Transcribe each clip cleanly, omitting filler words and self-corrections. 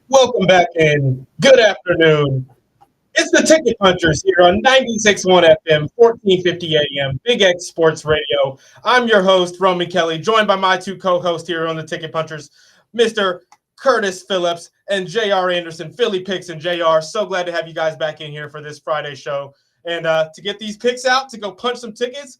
Welcome back and good afternoon. It's the Ticket Punchers here on 96.1 FM, 1450 AM, Big X Sports Radio. I'm your host, Roman Kelly, joined by my two co-hosts here on the Ticket Punchers, Mr. Curtis Phillips and J.R. Anderson, Philly Picks and J.R. So glad to have you guys back in here for this Friday show. And to get these picks out, to go punch some tickets,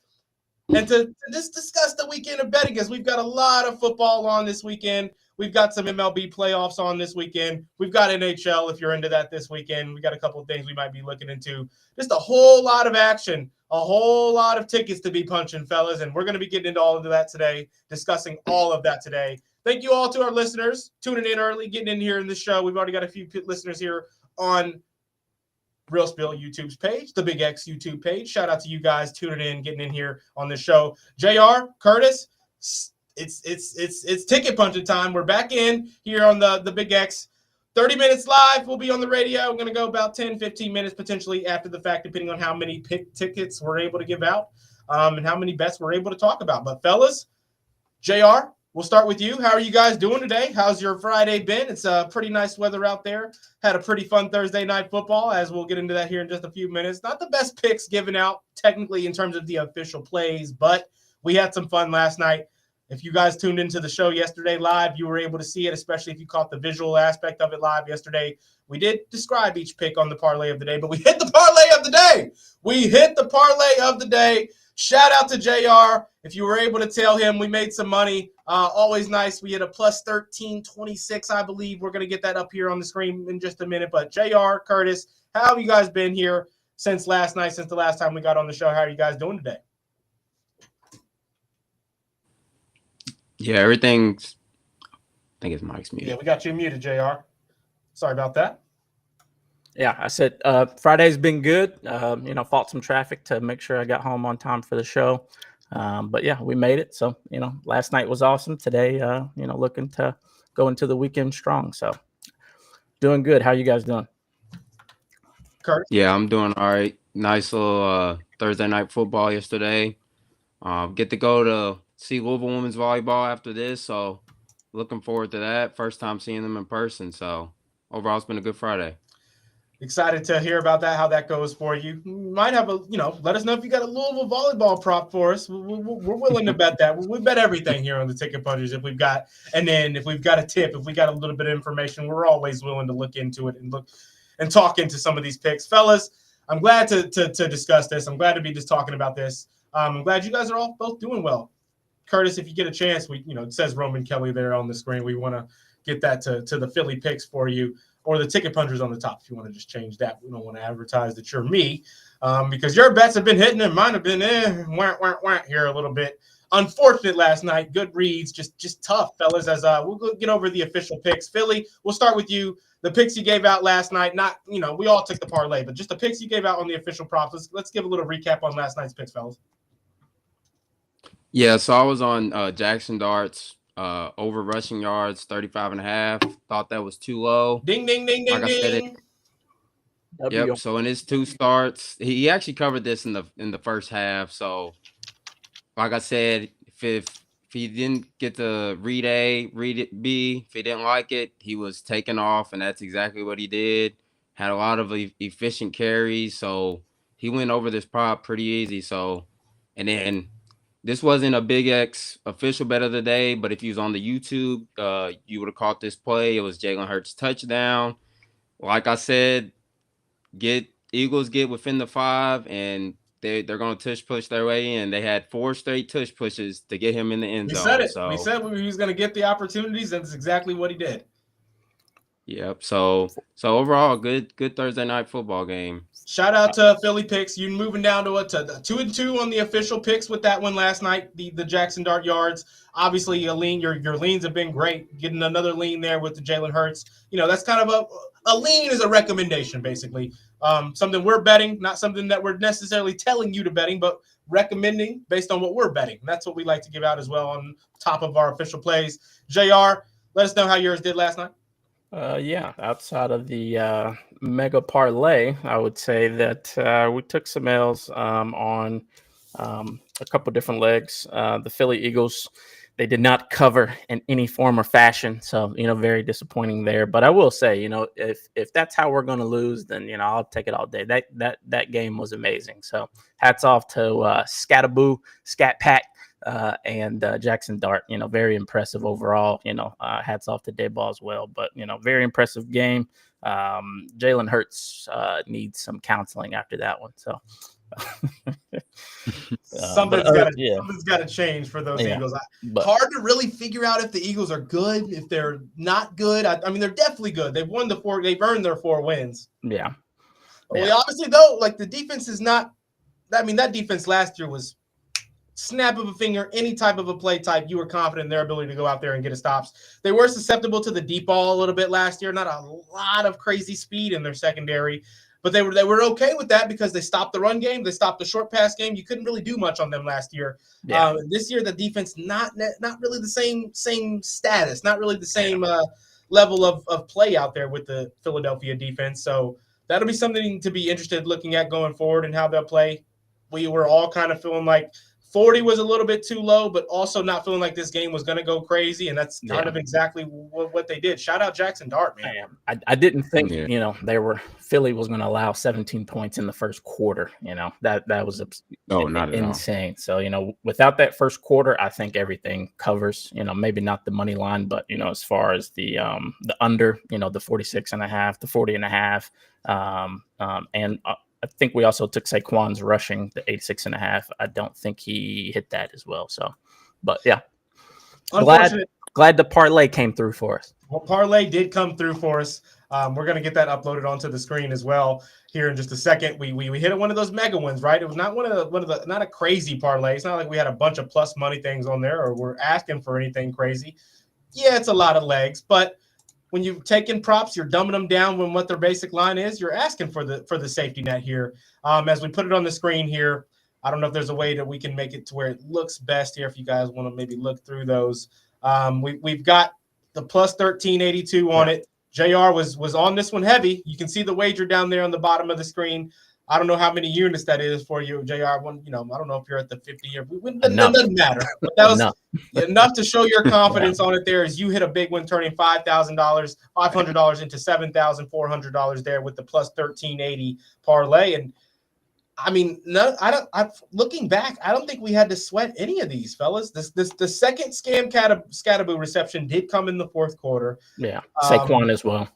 and to just discuss the weekend of betting because we've got a lot of football on this weekend. We've got some MLB playoffs on this weekend. We've got NHL if you're into that this weekend. We got a couple of things we might be looking into. Just a whole lot of action, a whole lot of tickets to be punching, fellas. And we're going to be getting into all of that today, discussing all of that today. Thank you all to our listeners tuning in early, getting in here in the show. We've already got a few listeners here on Real Spill YouTube's page, the Big X YouTube page. Shout out to you guys tuning in, getting in here on the show. JR, Curtis, it's ticket punching time. We're back in here on the Big X. 30 minutes live. We'll be on the radio. I'm going to go about 10, 15 minutes potentially after the fact, depending on how many pick tickets we're able to give out and how many bets we're able to talk about. But fellas, JR, we'll start with you. How are you guys doing today? How's your Friday been? It's pretty nice weather out there. Had a pretty fun Thursday night football, as we'll get into that here in just a few minutes. Not the best picks given out technically in terms of the official plays, but we had some fun last night. If you guys tuned into the show yesterday live, you were able to see it, especially if you caught the visual aspect of it live yesterday. We did describe each pick on the parlay of the day, but we hit the parlay of the day. We hit the parlay of the day. Shout out to JR. If you were able to tell him we made some money, always nice. We had a plus 1326, I believe. We're going to get that up here on the screen in just a minute. But JR, Curtis, how have you guys been here since last night, since the last time we got on the show? How are you guys doing today? Yeah, everything's – I think it's Mike's muted. Yeah, we got you muted, JR. Sorry about that. Yeah, I said Friday's been good. Fought some traffic to make sure I got home on time for the show. But, yeah, we made it. So, last night was awesome. Today, looking to go into the weekend strong. So, doing good. How you guys doing? Kurt? Yeah, I'm doing all right. Nice little Thursday night football yesterday. Get to go to see Louisville women's volleyball after this. So, looking forward to that. First time seeing them in person. So, overall, it's been a good Friday. Excited to hear about that, how that goes for you. Might have let us know if you got a Louisville volleyball prop for us. We're willing to bet that. We bet everything here on the Ticket Punchers if we've got a tip, if we got a little bit of information, we're always willing to look into it and talk into some of these picks. Fellas, I'm glad to discuss this. I'm glad to be just talking about this. I'm glad you guys are all both doing well. Curtis, if you get a chance, it says Roman Kelly there on the screen. We want to get that to the Philly picks for you. Or the Ticket Punchers on the top if you want to just change that. We don't want to advertise that you're me because your bets have been hitting and mine have been here a little bit. Unfortunate last night. Good reads, just tough, fellas. As we'll get over the official picks. Philly, we'll start with you. The picks you gave out last night, not, we all took the parlay, but just the picks you gave out on the official props. Let's give a little recap on last night's picks, fellas. Yeah, so I was on Jackson Darts. Over rushing yards, 35.5. Thought that was too low. Ding, ding, ding, ding, ding. Yep. So in his two starts, he actually covered this in the first half. So, like I said, if he didn't get to read A, read it B, if he didn't like it, he was taken off, and that's exactly what he did. Had a lot of efficient carries, so he went over this prop pretty easy. So, and then. This wasn't a Big X official bet of the day, but if you was on the YouTube, you would have caught this play. It was Jalen Hurts touchdown. Like I said, Eagles get within the 5, and they're going to tush push their way in. They had 4 straight tush pushes to get him in the end zone. We said it. So. We said he was going to get the opportunities, and that's exactly what he did. Yep. So overall, good Thursday night football game. Shout out to Philly picks. You moving down to 2-2 on the official picks with that one last night. The Jackson Dart yards. Obviously, a lean. Your leans have been great. Getting another lean there with the Jalen Hurts. That's kind of a lean is a recommendation, basically. Something we're betting, not something that we're necessarily telling you to betting, but recommending based on what we're betting. And that's what we like to give out as well on top of our official plays. JR, let us know how yours did last night. Outside of the mega parlay, I would say that we took some L's on a couple different legs. The Philly Eagles they did not cover in any form or fashion. So, very disappointing there. But I will say, if that's how we're going to lose, then, I'll take it all day. That game was amazing. So hats off to Scataboo, Scat Pack, and Jackson Dart. Very impressive overall. Hats off to Dayball as well. But, very impressive game. Jalen Hurts needs some counseling after that one. So. Something's got to change for those Eagles. Hard to really figure out if the Eagles are good, if they're not good. I mean, they're definitely good. They've earned their 4 wins. Yeah. We obviously, though, like, the defense is not. I mean, that defense last year was snap of a finger, any type of a play type. You were confident in their ability to go out there and get a stops. They were susceptible to the deep ball a little bit last year. Not a lot of crazy speed in their secondary. But they were okay with that because they stopped the run game. They stopped the short pass game. You couldn't really do much on them last year. Yeah. This year, the defense not really the same status, not really the same level of play out there with the Philadelphia defense. So that'll be something to be interested in looking at going forward and how they'll play. We were all kind of feeling like 40 was a little bit too low, but also not feeling like this game was going to go crazy, and that's kind of exactly what they did. Shout out Jackson Dart, man. I didn't think Philly was going to allow 17 points in the first quarter. That was insane. So without that first quarter, I think everything covers. Maybe not the money line, but as far as the under, the 46.5, the 40.5, and. I think we also took Saquon's rushing, the 86.5. I don't think he hit that as well. So, but yeah, glad the parlay came through for us. Well, parlay did come through for us. We're going to get that uploaded onto the screen as well here in just a second. We hit one of those mega ones, right? It was not one of the not a crazy parlay. It's not like we had a bunch of plus money things on there or we're asking for anything crazy. Yeah, it's a lot of legs, but when you're taking props, you're dumbing them down when what their basic line is. You're asking for the safety net here. As we put it on the screen here, I don't know if there's a way that we can make it to where it looks best here. If you guys want to maybe look through those, we've got the plus 1382 on it. JR was on this one heavy. You can see the wager down there on the bottom of the screen. I don't know how many units that is for you, JR. I don't know if you're at the 50 or it doesn't matter. But that was enough to show your confidence on it there as you hit a big one, turning $500 into $7,400 there with the plus 1380 parlay. And I mean, looking back, I don't think we had to sweat any of these, fellas. The second Scataboo reception did come in the fourth quarter. Yeah, Saquon as well.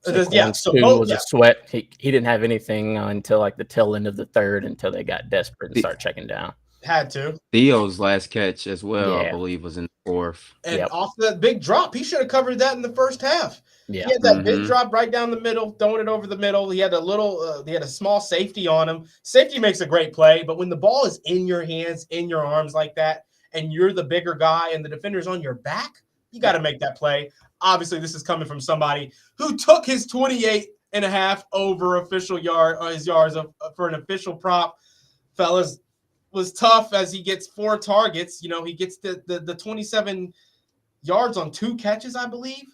Was a sweat. He didn't have anything until like the tail end of the third until they got desperate and started checking down. Had to. Theo's last catch as well, I believe, was in the fourth. And off that big drop, he should have covered that in the first half. Yeah. He had that big drop right down the middle, throwing it over the middle. He had a small safety on him. Safety makes a great play, but when the ball is in your hands, in your arms like that, and you're the bigger guy and the defender's on your back, you got to make that play. Obviously, this is coming from somebody who took his 28.5 over official yards for an official prop. Fellas, was tough as he gets 4 targets. He gets the 27 yards on 2 catches, I believe.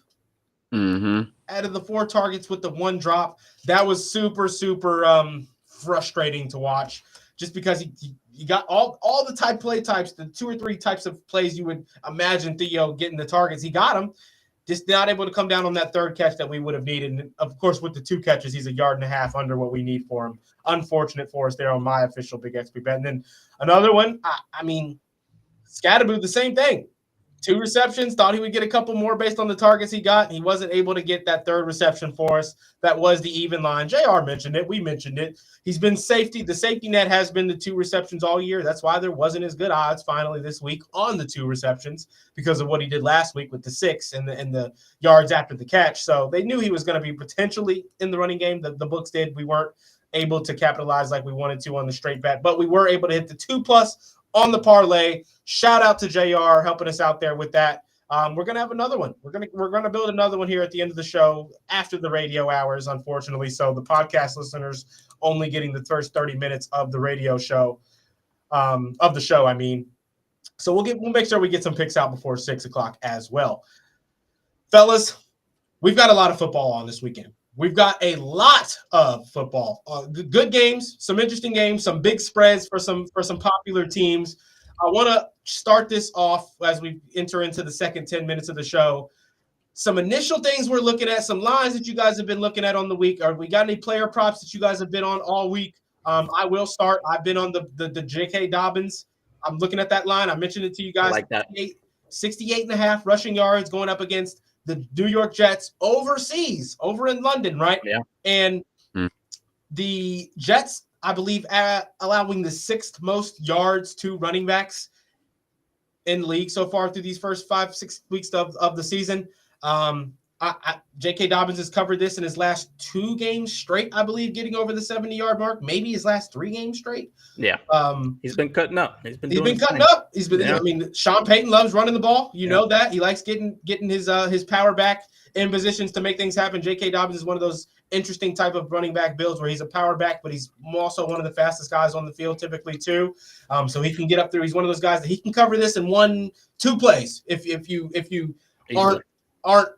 Out of the 4 targets with the 1 drop. That was super, super frustrating to watch just because he got all the play types, the 2 or 3 types of plays you would imagine Theo getting the targets. He got them. Just not able to come down on that 3rd catch that we would have needed. And, of course, with the 2 catches, he's 1.5 yards under what we need for him. Unfortunate for us there on my official Big XP bet. And then another one, I mean, Scataboo, the same thing. 2 receptions, thought he would get a couple more based on the targets he got. He wasn't able to get that 3rd reception for us. That was the even line. JR mentioned it. We mentioned it. He's been safety. The safety net has been the 2 receptions all year. That's why there wasn't as good odds finally this week on the 2 receptions because of what he did last week with the 6 and the yards after the catch. So they knew he was going to be potentially in the running game. The books did. We weren't able to capitalize like we wanted to on the straight bet, but we were able to hit the 2+ on the parlay. Shout out to JR helping us out there with that. We're gonna have another one. We're gonna build another one here at the end of the show after the radio hours, unfortunately. So the podcast listeners only getting the first 30 minutes of the radio show, of the show. I mean, so we'll make sure we get some picks out before 6 o'clock as well, fellas. We've got a lot of football on this weekend. We've got a lot of football, good games, some interesting games, some big spreads for some popular teams. I want to start this off as we enter into the second 10 minutes of the show. Some initial things we're looking at, some lines that you guys have been looking at on the week. Are we got any player props that you guys have been on all week? I will start. I've been on the J.K. Dobbins. I'm looking at that line. I mentioned it to you guys. I like that. 68.5 rushing yards going up against the New York Jets overseas, over in London, right? Yeah. And the Jets, I believe, allowing the 6th most yards to running backs in the league so far through these first 5-6 weeks of the season. J.K. Dobbins has covered this in his last 2 games straight, I believe, getting over the 70-yard mark. Maybe his last 3 games straight. Yeah. He's been cutting up. He's been cutting up. He's been. Yeah. I mean, Sean Payton loves running the ball. You know that. He likes getting his power back in positions to make things happen. J.K. Dobbins is one of those interesting type of running back builds where he's a power back, but he's also one of the fastest guys on the field typically too. So he can get up there. He's one of those guys that he can cover this in 1-2 plays if you aren't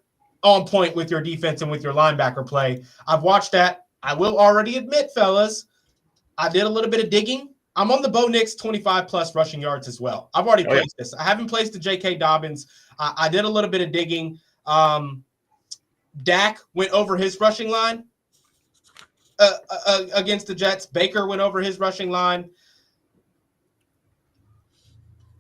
on point with your defense and with your linebacker play. I've watched that. I will already admit, fellas, I did a little bit of digging. I'm on the Bo Nix 25+ rushing yards as well. I've already placed this. I haven't placed the J.K. Dobbins. I did a little bit of digging. Dak went over his rushing line against the Jets. Baker went over his rushing line.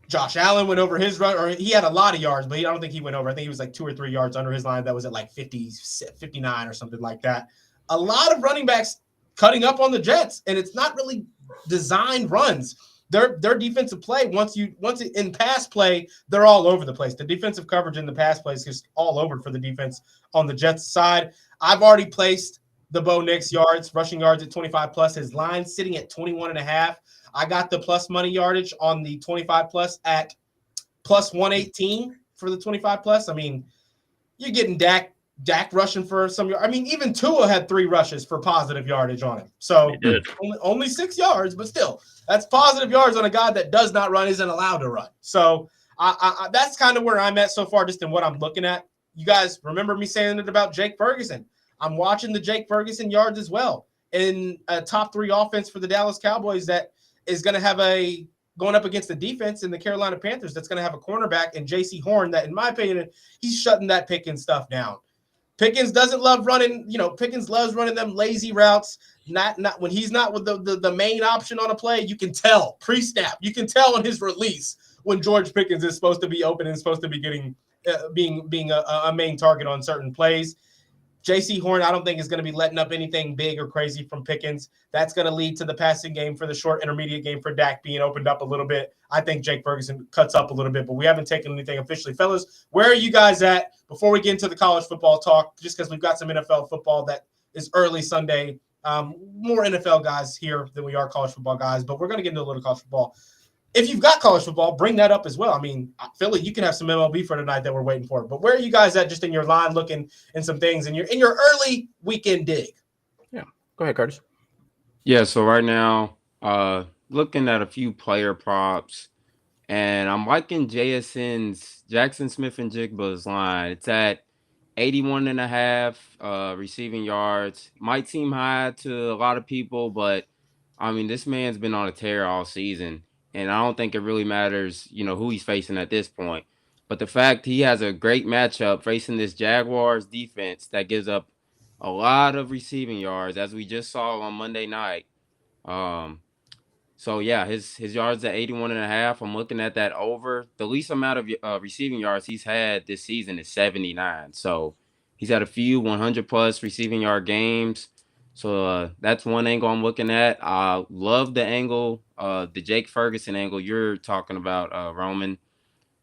Josh Allen went over his run, or he had a lot of yards, but I don't think he went over. I think he was like 2 or 3 yards under his line. That was at like 50, 59 or something like that. A lot of running backs cutting up on the Jets, and it's not really designed runs. Their defensive play, once in pass play, they're all over the place. The defensive coverage in the pass play is just all over for the defense on the Jets side. I've already placed the Bo Nix rushing yards at 25+. His line sitting at 21.5. I got the plus money yardage on the 25+ at plus 118 for the 25+. I mean, you're getting Dak rushing for some. I mean, even Tua had 3 rushes for positive yardage on him. So only 6 yards, but still, that's positive yards on a guy that does not run, isn't allowed to run. So I that's kind of where I'm at so far, just in what I'm looking at. You guys remember me saying it about Jake Ferguson. I'm watching the Jake Ferguson yards as well in a top 3 offense for the Dallas Cowboys that is going to have going up against the defense in the Carolina Panthers that's going to have a cornerback in J.C. Horn that, in my opinion, he's shutting that Pickens stuff down. Pickens doesn't love running, Pickens loves running them lazy routes. Not when he's not with the main option on a play, you can tell pre-snap. You can tell on his release when George Pickens is supposed to be open and supposed to be getting being a main target on certain plays. J.C. Horn, I don't think is going to be letting up anything big or crazy from Pickens. That's going to lead to the passing game for the short intermediate game for Dak being opened up a little bit. I think Jake Ferguson cuts up a little bit, but we haven't taken anything officially. Fellas, where are you guys at before we get into the college football talk? Just because we've got some NFL football that is early Sunday. More NFL guys here than we are college football guys, but we're going to get into a little college football. If you've got college football, bring that up as well. I mean, Philly, you can have some MLB for tonight that we're waiting for. But where are you guys at just in your line looking and some things in your early weekend dig? Yeah. Go ahead, Curtis. Yeah, so right now, looking at a few player props, and I'm liking JSN's Jackson Smith and Jigba's line. It's at 81.5 receiving yards. Might seem high to a lot of people, but I mean, this man's been on a tear all season. And I don't think it really matters, who he's facing at this point. But the fact he has a great matchup facing this Jaguars defense that gives up a lot of receiving yards, as we just saw on Monday night. So, yeah, his yards at 81.5. I'm looking at that over. The least amount of receiving yards he's had this season is 79. So he's had a few 100+ receiving yard games. So that's one angle I'm looking at. I love the angle, the Jake Ferguson angle you're talking about, Roman.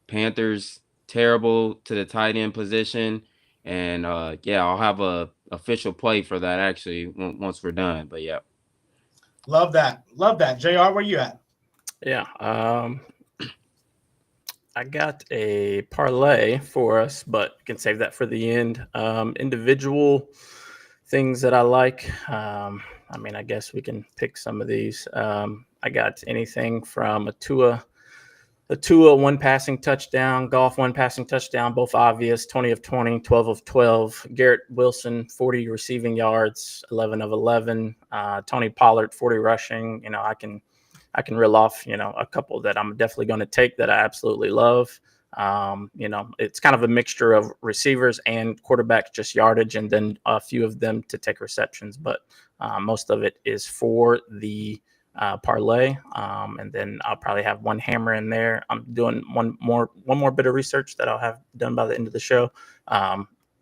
Panthers, terrible to the tight end position. And, I'll have a official play for that, actually, once we're done. But, yeah. Love that. Love that. JR, where you at? Yeah. I got a parlay for us, but you can save that for the end. Individual things that I like. I guess we can pick some of these. I got anything from a Tua 1 passing touchdown, Goff 1 passing touchdown, both obvious, 20 of 20, 12 of 12. Garrett Wilson, 40 receiving yards, 11 of 11. Tony Pollard, 40 rushing. I I can reel off, a couple that I'm definitely going to take that I absolutely love. It's kind of a mixture of receivers and quarterbacks, just yardage, and then a few of them to take receptions. But most of it is for the parlay, and then I'll probably have one hammer in there. I'm doing one more bit of research that I'll have done by the end of the show.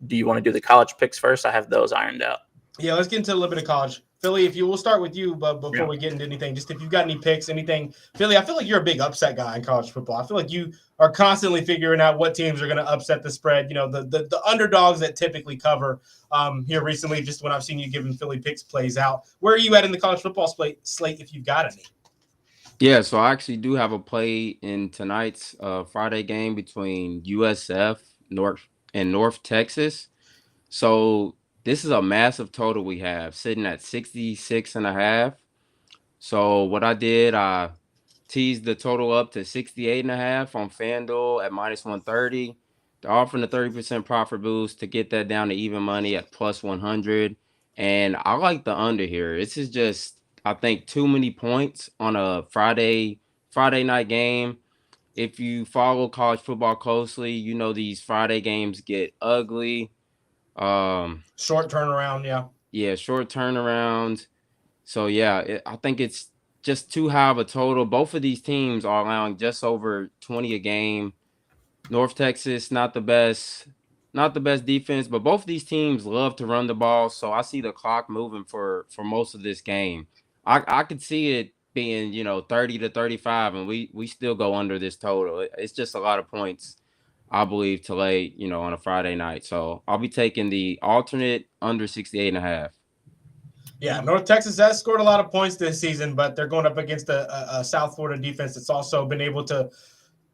Do you want to do the college picks first? I have those ironed out. Yeah, let's get into a little bit of college. Philly, we'll start with you, but before we get into anything, just if you've got any picks, anything, Philly, I feel like you're a big upset guy in college football. I feel like you are constantly figuring out what teams are going to upset the spread. The underdogs that typically cover here recently, just when I've seen you giving Philly picks plays out. Where are you at in the college football slate if you've got any? Yeah, so I actually do have a play in tonight's Friday game between USF North Texas. So this is a massive total we have sitting at 66.5. So what I did, I teased the total up to 68.5 on FanDuel at -130. They're offering a 30% profit boost to get that down to even money at +100. And I like the under here. This is just, I think, too many points on a Friday night game. If you follow college football closely, these Friday games get ugly. Short turnaround, short turnaround. So I think it's just too high of a total. Both of these teams are allowing just over 20 a game. North Texas, not the best defense, but both of these teams love to run the ball. So I see the clock moving for most of this game. I could see it being 30 to 35, and we still go under this total. It's just a lot of points, I believe, to lay, on a Friday night. So I'll be taking the alternate under 68.5. Yeah, North Texas has scored a lot of points this season, but they're going up against a South Florida defense that's also been able to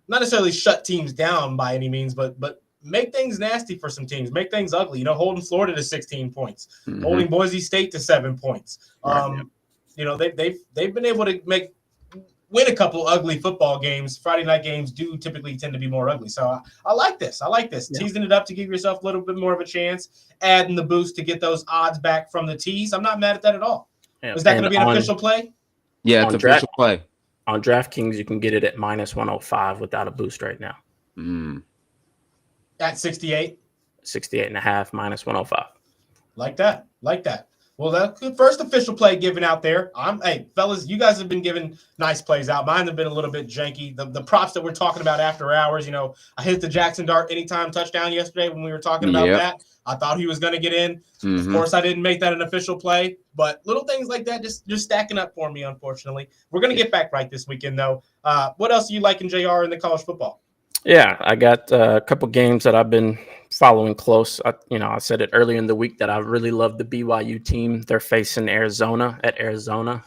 not necessarily shut teams down by any means, but make things nasty for some teams, make things ugly. Holding Florida to 16 points, holding Boise State to 7 points. Right. They've been able to win a couple ugly football games. Friday night games do typically tend to be more ugly. So I like this. Yeah. Teasing it up to give yourself a little bit more of a chance, adding the boost to get those odds back from the tease. I'm not mad at that at all. Yeah. Is that going to be an official play? Yeah, it's official play. On DraftKings, you can get it at -105 without a boost right now. At 68? 68.5 -105. Like that. Well, that's the first official play given out there. Hey, fellas, you guys have been giving nice plays out. Mine have been a little bit janky. The props that we're talking about after hours, I hit the Jackson Dart anytime touchdown yesterday when we were talking about that. I thought he was going to get in. Of course, I didn't make that an official play, but little things like that just stacking up for me, unfortunately. We're going to get back right this weekend, though. What else are you liking, JR, in the college football? Yeah, I got a couple games that I've been following close. I said it earlier in the week that I really love the BYU team. They're facing Arizona at Arizona.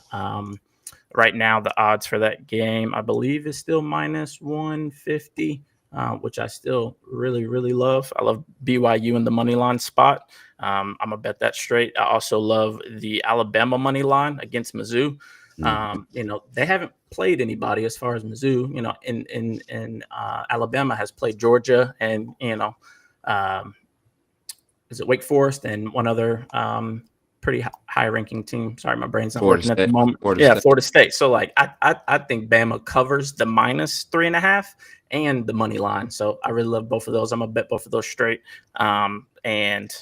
Right now, the odds for that game, I believe, is still -150, which I still really, really love. I love BYU in the money line spot. I'm going to bet that straight. I also love the Alabama money line against Mizzou. They haven't played anybody as far as Mizzou, in Alabama has played Georgia and, is it Wake Forest and one other pretty high ranking team. Sorry, my brain's not working at the moment. Florida State. So I think Bama covers the -3.5 and the money line. So I really love both of those. I'm going to bet both of those straight. And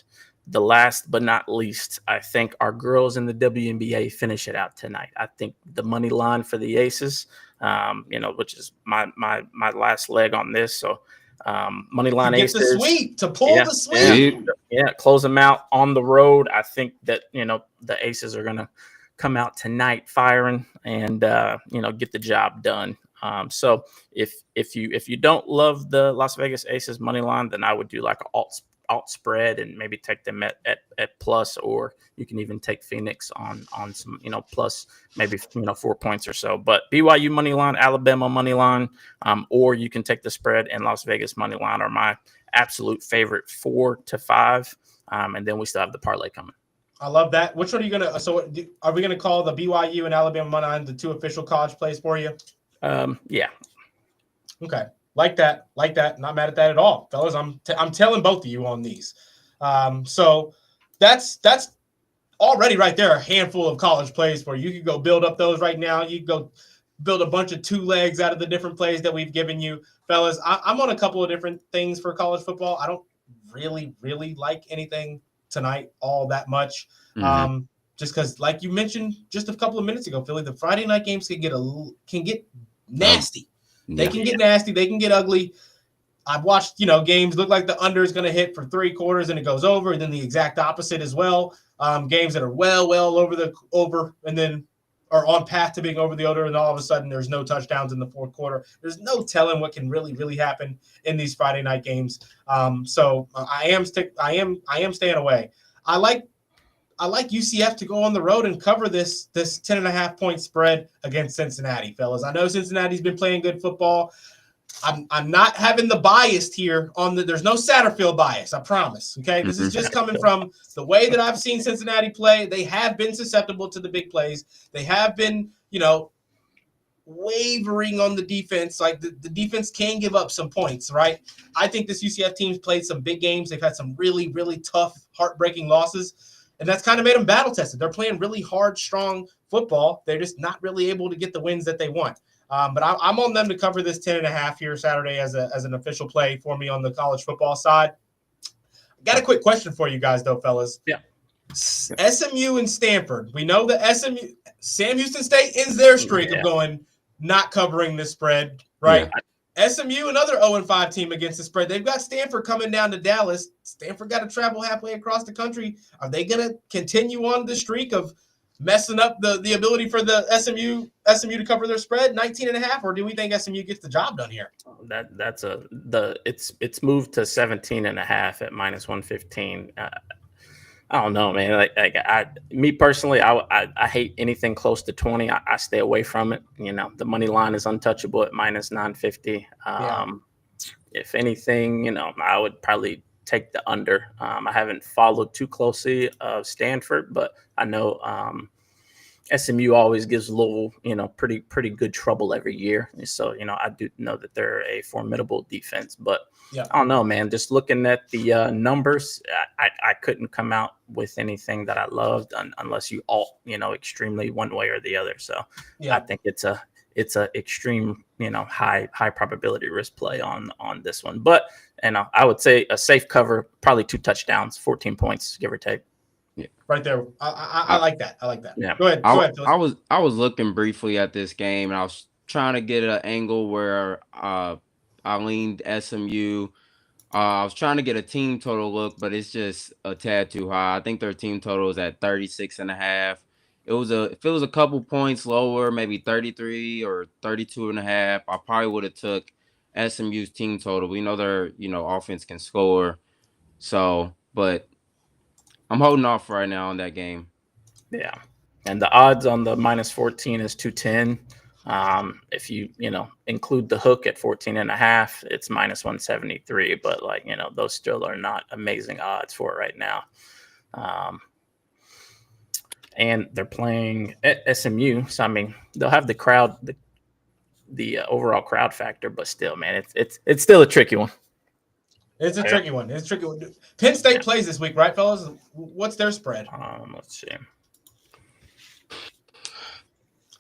the last but not least, I think our girls in the WNBA finish it out tonight. I think the money line for the Aces, which is my last leg on this. So money line Aces. The sweep to pull the sweep. Yeah, close them out on the road. I think that the Aces are going to come out tonight firing and get the job done. So if you don't love the Las Vegas Aces money line, then I would do like an alt spread and maybe take them at plus, or you can even take Phoenix on some plus maybe 4 points or so. But BYU money line, Alabama money line, or you can take the spread and Las Vegas money line are my absolute favorite 4 to 5, and then we still have the parlay coming. I love that. Which one are you gonna? So are we gonna call the BYU and Alabama money line the 2 official college plays for you? Yeah. Okay. Like that. Not mad at that at all, fellas. I'm telling both of you on these. So that's already right there a handful of college plays for you. You could go build up those right now. You could go build a bunch of two legs out of the different plays that we've given you, fellas. I'm on a couple of different things for college football. I don't really like anything tonight all that much. Just because, like you mentioned just a couple of minutes ago, Philly, the Friday night games can get nasty. They can get nasty. They can get ugly. I've watched, games look like the under is going to hit for 3 quarters and it goes over, and then the exact opposite as well. Games that are well over and then are on path to being over the under, and all of a sudden there's no touchdowns in the fourth quarter. There's no telling what can really happen in these Friday night games. So I am staying away. I like UCF to go on the road and cover this 10.5 point spread against Cincinnati, fellas. I know Cincinnati's been playing good football. I'm not having the bias here there's no Satterfield bias, I promise. Okay. This is just coming from the way that I've seen Cincinnati play. They have been susceptible to the big plays. They have been, wavering on the defense. Like the defense can give up some points, right? I think this UCF team's played some big games. They've had some really tough, heartbreaking losses. And that's kind of made them battle tested. They're playing really hard, strong football. They're just not really able to get the wins that they want. But I'm on them to cover this 10.5 here Saturday as an official play for me on the college football side. Got a quick question for you guys, though, fellas. Yeah. SMU and Stanford. We know that Sam Houston State ends their streak of going not covering this spread, right? Yeah. SMU, another 0-5 team against the spread. They've got Stanford coming down to Dallas. Stanford got to travel halfway across the country. Are they going to continue on the streak of messing up the ability for the SMU to cover their spread 19.5, or do we think SMU gets the job done here? It's moved to 17.5 at -115. I don't know, man. Me personally, I hate anything close to 20. I stay away from it. The money line is untouchable at -950. If anything, I would probably take the under. I haven't followed too closely of Stanford, but I know SMU always gives Louisville, pretty good trouble every year. So, I do know that they're a formidable defense, but I don't know, man. Just looking at the numbers, I couldn't come out with anything that I loved unless you all, extremely one way or the other. So I think it's a extreme, high probability risk play on this one. But I would say a safe cover, probably 2 touchdowns, 14 points, give or take. Yeah, right there. I like that. I like that. Yeah. Go ahead. I was looking briefly at this game, and I was trying to get an angle where I leaned SMU. I was trying to get a team total look, but it's just a tad too high. I think their team total is at 36.5. If it was a couple points lower, maybe 33 or 32.5, I probably would have took SMU's team total. We know their offense can score, but I'm holding off right now on that game. Yeah, and the odds on the -14 is 210. If you include the hook at 14.5, it's -173. But those still are not amazing odds for it right now. And they're playing at SMU, so I mean they'll have the crowd, the overall crowd factor, but still, man, it's still a tricky one. It's a tricky one. Penn State plays this week, right, fellas? What's their spread? Let's see. I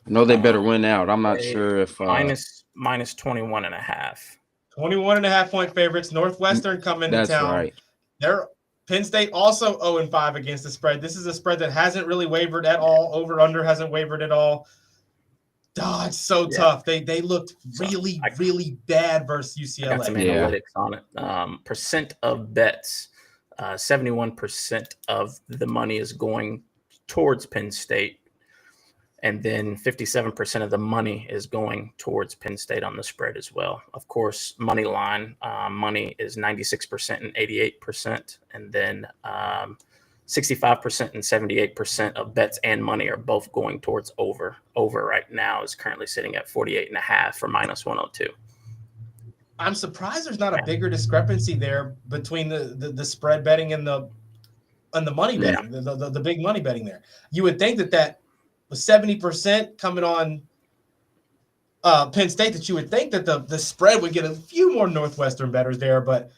know they better win out. I'm not sure if minus 21.5. 21.5 point favorites. Northwestern come into town. That's right. Penn State also 0-5 against the spread. This is a spread that hasn't really wavered at all. Over under hasn't wavered at all. It's so tough. They looked really bad versus UCLA. I got some analytics on it. Percent of bets, 71% of the money is going towards Penn State, and then 57% of the money is going towards Penn State on the spread as well. Of course, money line money is 96% and 88%, and then 65% and 78% of bets and money are both going towards over. Over right now is currently sitting at 48.5 for -102. I'm surprised there's not a bigger discrepancy there between the spread betting and the money betting, the big money betting there. You would think that was 70% coming on Penn State, that you would think that the spread would get a few more Northwestern bettors there, but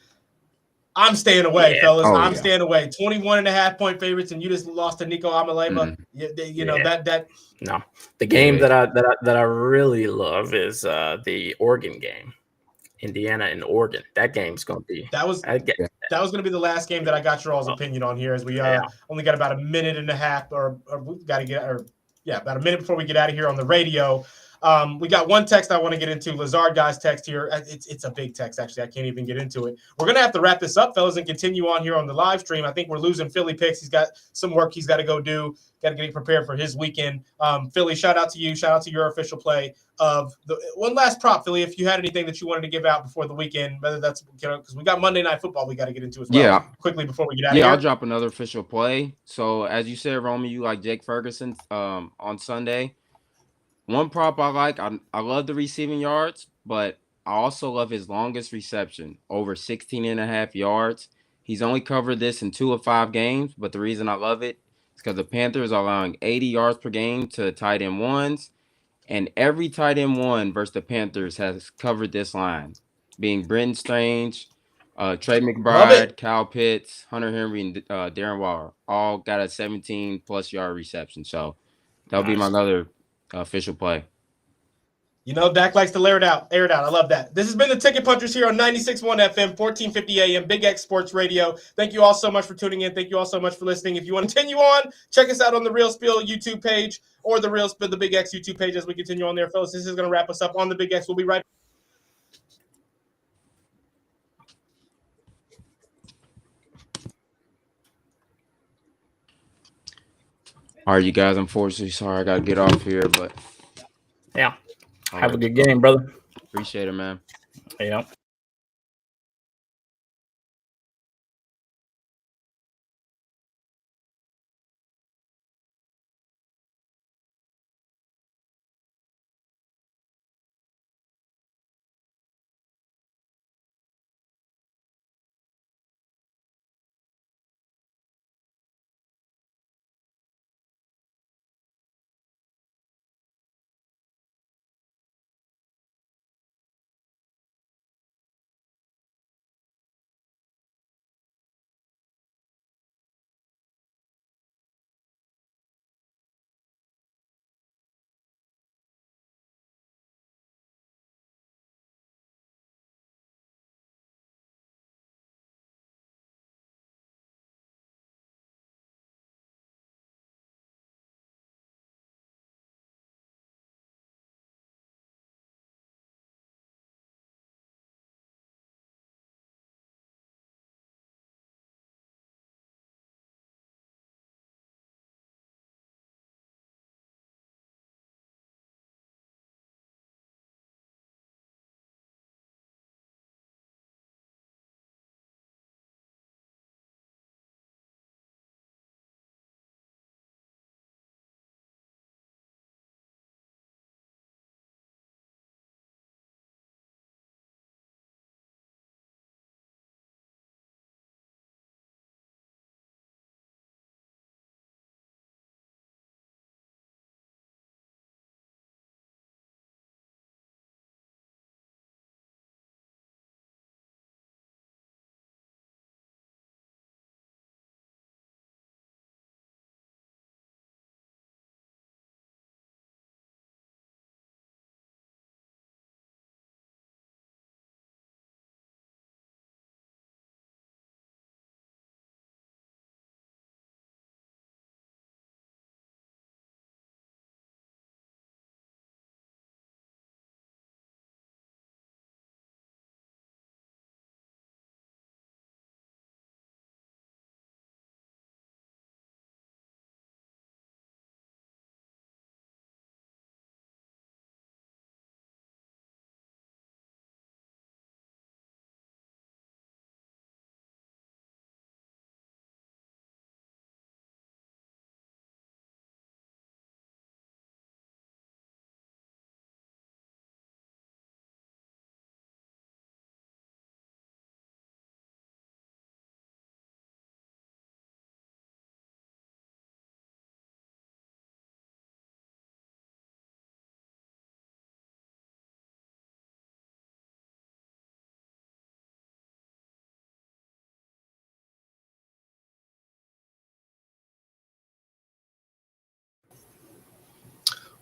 I'm staying away, fellas. I'm yeah. staying away. 21.5-point favorites, and you just lost to Nico Amaleba. You know that. No, the game that I really love is the Oregon game, Indiana and Oregon. That game's going to be that was going to be the last game that I got your all's opinion on here, as we only got about a minute and a half, or we got to get about a minute before we get out of here on the radio. We got one text I want to get into. Lazard guy's text here. It's a big text, actually. I can't even get into it. We're going to have to wrap this up, fellas, and continue on here on the live stream. I think we're losing Philly Picks. He's got some work he's got to go do. Got to get prepared for his weekend. Philly, shout out to you. Shout out to your official play of the one last prop, Philly. If you had anything that you wanted to give out before the weekend, whether that's because we got Monday Night Football we got to get into as well. Yeah. Quickly before we get out of here. I'll drop another official play. So as you said, Romy, you like Jake Ferguson on Sunday. One prop I like, I love the receiving yards, but I also love his longest reception, over 16.5 yards. He's only covered this in 2 of 5 games, but the reason I love it is because the Panthers are allowing 80 yards per game to tight end ones, and every tight end one versus the Panthers has covered this line, being Brenton Strange, Trey McBride, Kyle Pitts, Hunter Henry, and Darren Waller, all got a 17+ yard reception. So that'll be my other official play. You know, Dak likes to air it out. I love that. This has been the Ticket Punchers here on 96.1 FM, 1450 AM, Big X Sports Radio. Thank you all so much for tuning in. Thank you all so much for listening. If you want to continue on, check us out on the Real Spiel YouTube page or the Real Spiel, the Big X YouTube page as we continue on there, fellas. This is going to wrap us up on the Big X. We'll be right back. All right, you guys, unfortunately, sorry I got to get off here, but yeah. Have a good game, brother. Appreciate it, man. Yeah.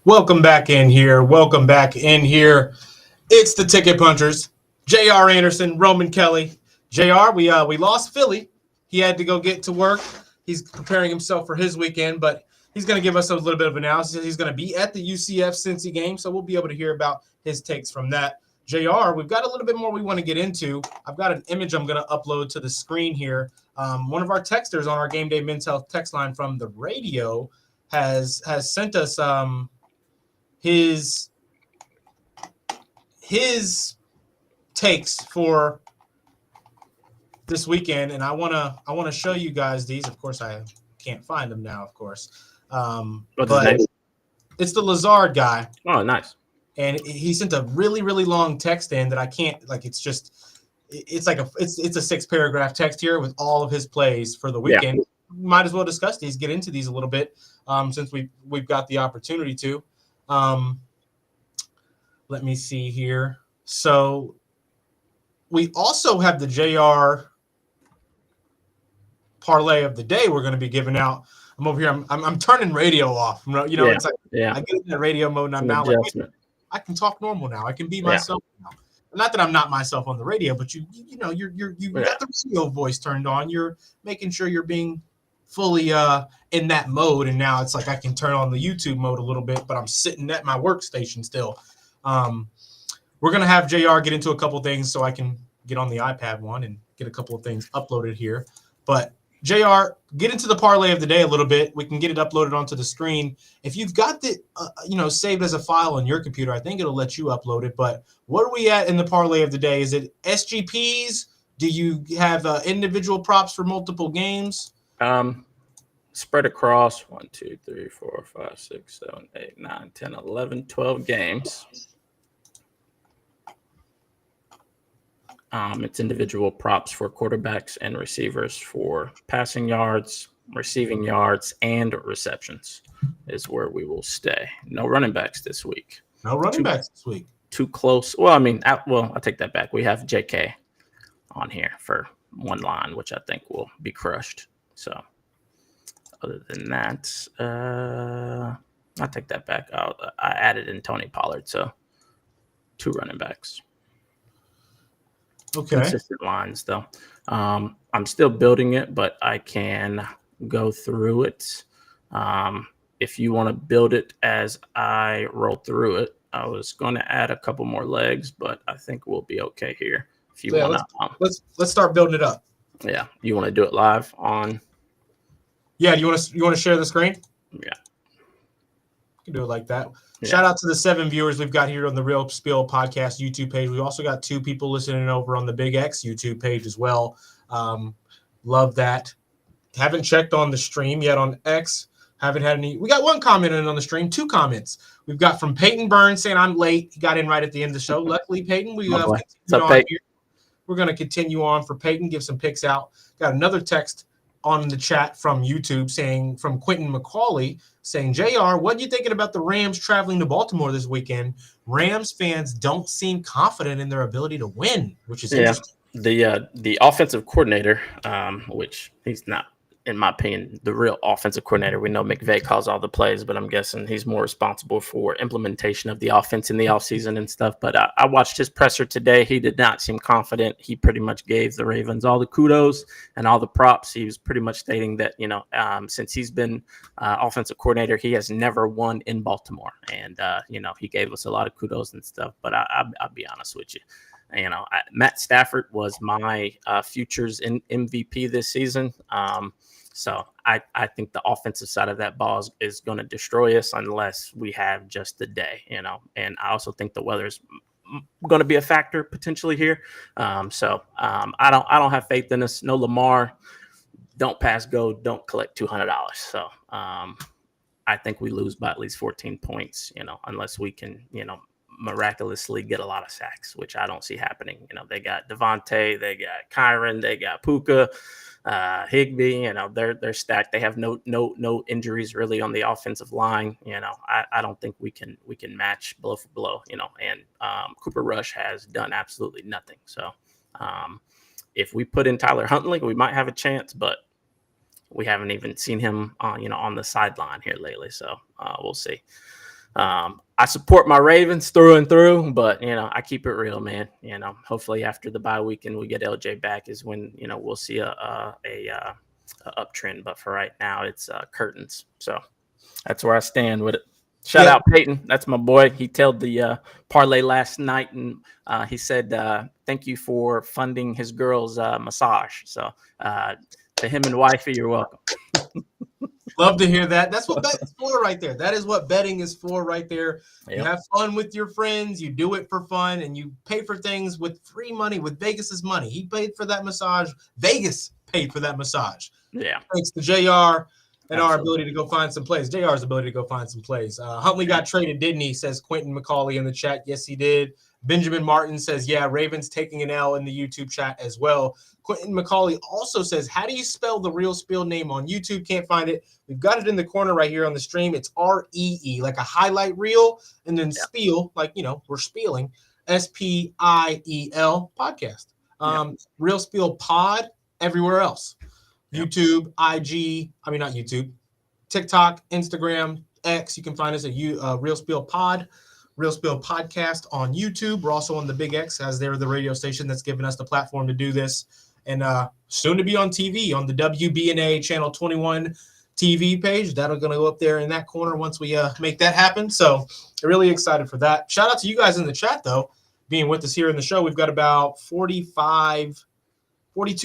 Welcome back in here. Welcome back in here. It's the Ticket Punchers. J.R. Anderson, Roman Kelly. J.R., we lost Philly. He had to go get to work. He's preparing himself for his weekend, but he's going to give us a little bit of analysis. He's going to be at the UCF Cincy game, so we'll be able to hear about his takes from that. JR, we've got a little bit more we want to get into. I've got an image I'm going to upload to the screen here. One of our texters on our Game Day Men's Health text line from the radio has sent us his takes for this weekend, and I wanna show you guys these. Of course, I can't find them now. Of course, but it's the Lazard guy. Oh, nice. And he sent a really, really long text in that I can't, like, it's a 6-paragraph text here with all of his plays for the weekend. Yeah. Might as well discuss these, get into these a little bit, since we've got the opportunity to. Let me see here. So we also have the JR parlay of the day we're going to be giving out. I'm over here. I'm turning radio off. It's like I get in that radio mode and I'm now like, I can talk normal now. I can be myself now. Not that I'm not myself on the radio, but you got the radio voice turned on. You're making sure you're being fully in that mode, and now it's like I can turn on the YouTube mode a little bit, but I'm sitting at my workstation still. We're gonna have JR get into a couple things so I can get on the iPad one and get a couple of things uploaded here. But JR, get into the parlay of the day a little bit. We can get it uploaded onto the screen. If you've got the saved as a file on your computer, I think it'll let you upload it. But what are we at in the parlay of the day? Is it SGPs? Do you have individual props for multiple games? Spread across 1, 2, 3, 4, 5, 6, 7, 8, 9, 10, 11, 12 games. It's individual props for quarterbacks and receivers for passing yards, receiving yards, and receptions is where we will stay. No running backs this week. No running backs this week. Too close. Well, I take that back. We have JK on here for one line, which I think will be crushed. So other than that, I take that back. I added in Tony Pollard, so 2 running backs. Okay. Consistent lines, though. I'm still building it, but I can go through it. If you want to build it as I roll through it, I was going to add a couple more legs, but I think we'll be okay here. If you want to, let's start building it up. Yeah, you want to do it live on? Yeah, you want to share the screen? Yeah, you can do it like that. Yeah. Shout out to the 7 viewers we've got here on the Real Spiel Podcast YouTube page. We've also got 2 people listening over on the Big X YouTube page as well. Love that. Haven't checked on the stream yet on X. Haven't had any. We got 1 comment in on the stream, 2 comments. We've got from Peyton Burns saying I'm late. He got in right at the end of the show. Luckily, Peyton, we're going to continue on for Peyton, give some picks out. Got another text on the chat from YouTube from Quentin McCauley saying, JR, what are you thinking about the Rams traveling to Baltimore this weekend? Rams fans don't seem confident in their ability to win, which is interesting. The offensive coordinator, which he's not, in my opinion, the real offensive coordinator. We know McVay calls all the plays, but I'm guessing he's more responsible for implementation of the offense in the offseason and stuff. But I watched his presser today. He did not seem confident. He pretty much gave the Ravens all the kudos and all the props. He was pretty much stating that, since he's been offensive coordinator, he has never won in Baltimore. And, he gave us a lot of kudos and stuff. But I'll be honest with you. Matt Stafford was my futures in MVP this season. So I think the offensive side of that ball is going to destroy us unless we have just the day, and I also think the weather is going to be a factor potentially here. So I don't have faith in us. No Lamar, don't pass go, don't collect $200. So I think we lose by at least 14 points, unless we can, miraculously get a lot of sacks, which I don't see happening. They got Devontae, they got Kyron, they got Puka, Higbee. They're stacked. They have no injuries really on the offensive line. I don't think we can match blow for blow. And Cooper Rush has done absolutely nothing. So if we put in Tyler Huntley, we might have a chance, but we haven't even seen him on the sideline here lately. So we'll see. I support my Ravens through and through, but I keep it real, man. Hopefully after the bye week and we get LJ back is when we'll see a uptrend. But for right now, it's curtains. So that's where I stand with it. Shout out Peyton. That's my boy. He told the parlay last night, and he said, thank you for funding his girl's massage. So to him and wifey, you're welcome. Love to hear that. That's what betting is for right there. That is what betting is for right there. Yep. You have fun with your friends. You do it for fun, and you pay for things with free money, with Vegas's money. He paid for that massage. Vegas paid for that massage. Yeah. Thanks to JR. And our ability to go find some plays. JR's ability to go find some plays. Huntley got traded, didn't he? Says Quentin McCauley in the chat. Yes, he did. Benjamin Martin says, yeah, Ravens taking an L in the YouTube chat as well. Quentin McCauley also says, how do you spell the Real Spiel name on YouTube? Can't find it. We've got it in the corner right here on the stream. It's R-E-E, like a highlight reel, and then spiel, like, we're spieling, S-P-I-E-L podcast. Real Spiel pod everywhere else. YouTube, IG, not YouTube, TikTok, Instagram, X. You can find us at Real Spiel Pod, Real Spiel Podcast on YouTube. We're also on the Big X, as they're the radio station that's given us the platform to do this. And soon to be on TV on the WBNA Channel 21 TV page. That'll going to go up there in that corner once we make that happen. So really excited for that. Shout out to you guys in the chat, though, being with us here in the show. We've got about 42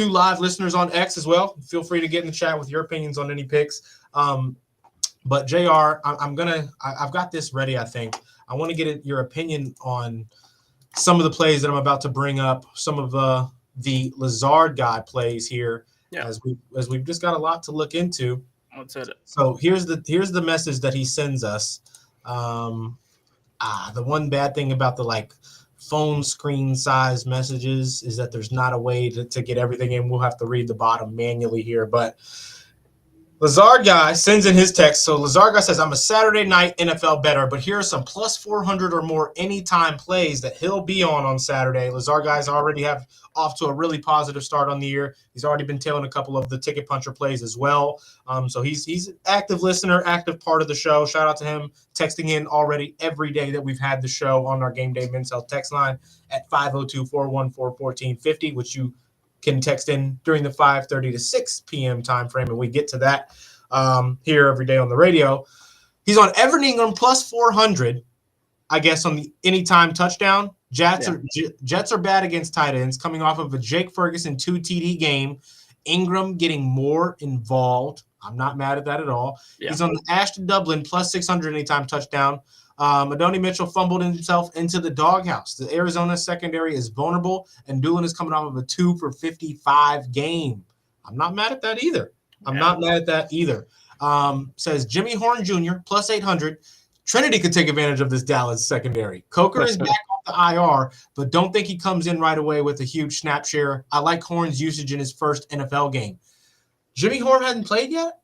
live listeners on X as well. Feel free to get in the chat with your opinions on any picks. But JR, I've got this ready, I think. I want to get your opinion on some of the plays that I'm about to bring up, some of the Lazard guy plays here, as we've just got a lot to look into. Let's hit it. So here's the message that he sends us. The one bad thing about the phone screen size messages is that there's not a way to get everything in. We'll have to read the bottom manually here, but Lazard guy sends in his text. So Lazard guy says, I'm a Saturday night NFL bettor, but here are some plus 400 or more anytime plays that he'll be on Saturday. Lazard guys already have off to a really positive start on the year. He's already been tailing a couple of the ticket puncher plays as well. So he's an active listener, active part of the show. Shout out to him, texting in already every day that we've had the show on our Game Day Men's Health text line at 502-414-1450, which you can text in during the 5:30 to 6 p.m. time frame, and we get to that here every day on the radio. He's on Evan Ingram plus 400, I guess, on the anytime touchdown. Jets are bad against tight ends, coming off of a Jake Ferguson 2 TD game. Ingram getting more involved. I'm not mad at that at all. Yeah. He's on the Ashton Dublin plus 600 anytime touchdown. Adonai Mitchell fumbled himself into the doghouse. The Arizona secondary is vulnerable, and Doolin is coming off of a 2 for 55 game. I'm not mad at that either. Says Jimmy Horn Jr. plus 800. Trinity could take advantage of this Dallas secondary. Coker is back off the IR, but don't think he comes in right away with a huge snap share. I like Horn's usage in his first NFL game. Jimmy Horn hadn't played yet?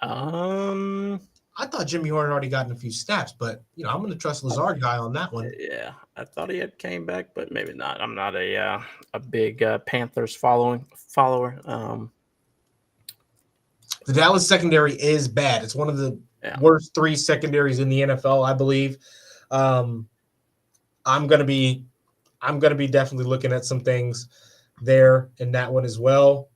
I thought Jimmy Horn had already gotten a few snaps, but I'm going to trust Lazard guy on that one. Yeah, I thought he had came back, but maybe not. I'm not a big Panthers follower. The Dallas secondary is bad. It's one of the worst 3 secondaries in the NFL, I believe. I'm going to be definitely looking at some things there in that one as well.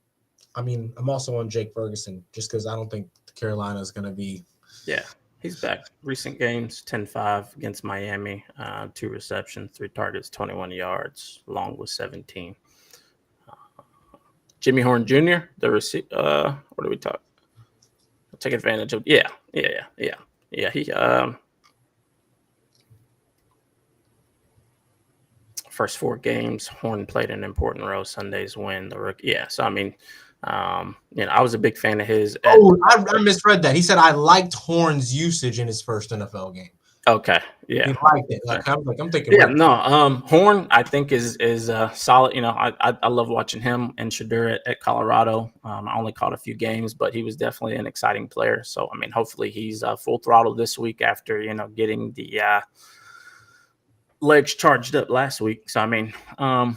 I'm also on Jake Ferguson just because I don't think Carolina is going to be. Yeah, he's back. Recent games, 10-5 against Miami, 2 receptions, 3 targets, 21 yards, long was 17. Jimmy Horn Jr., the what do we talk? Take advantage of. Yeah. He first 4 games, Horn played an important role. Sundays win the rookie. Yeah, so I was a big fan of his. I misread that. He said I liked Horn's usage in his first NFL game. Okay, yeah, he liked it. I'm thinking. Yeah, no. Horn, I think is solid. I love watching him and Shadur at Colorado. I only caught a few games, but he was definitely an exciting player. So hopefully he's full throttle this week after getting the legs charged up last week. So I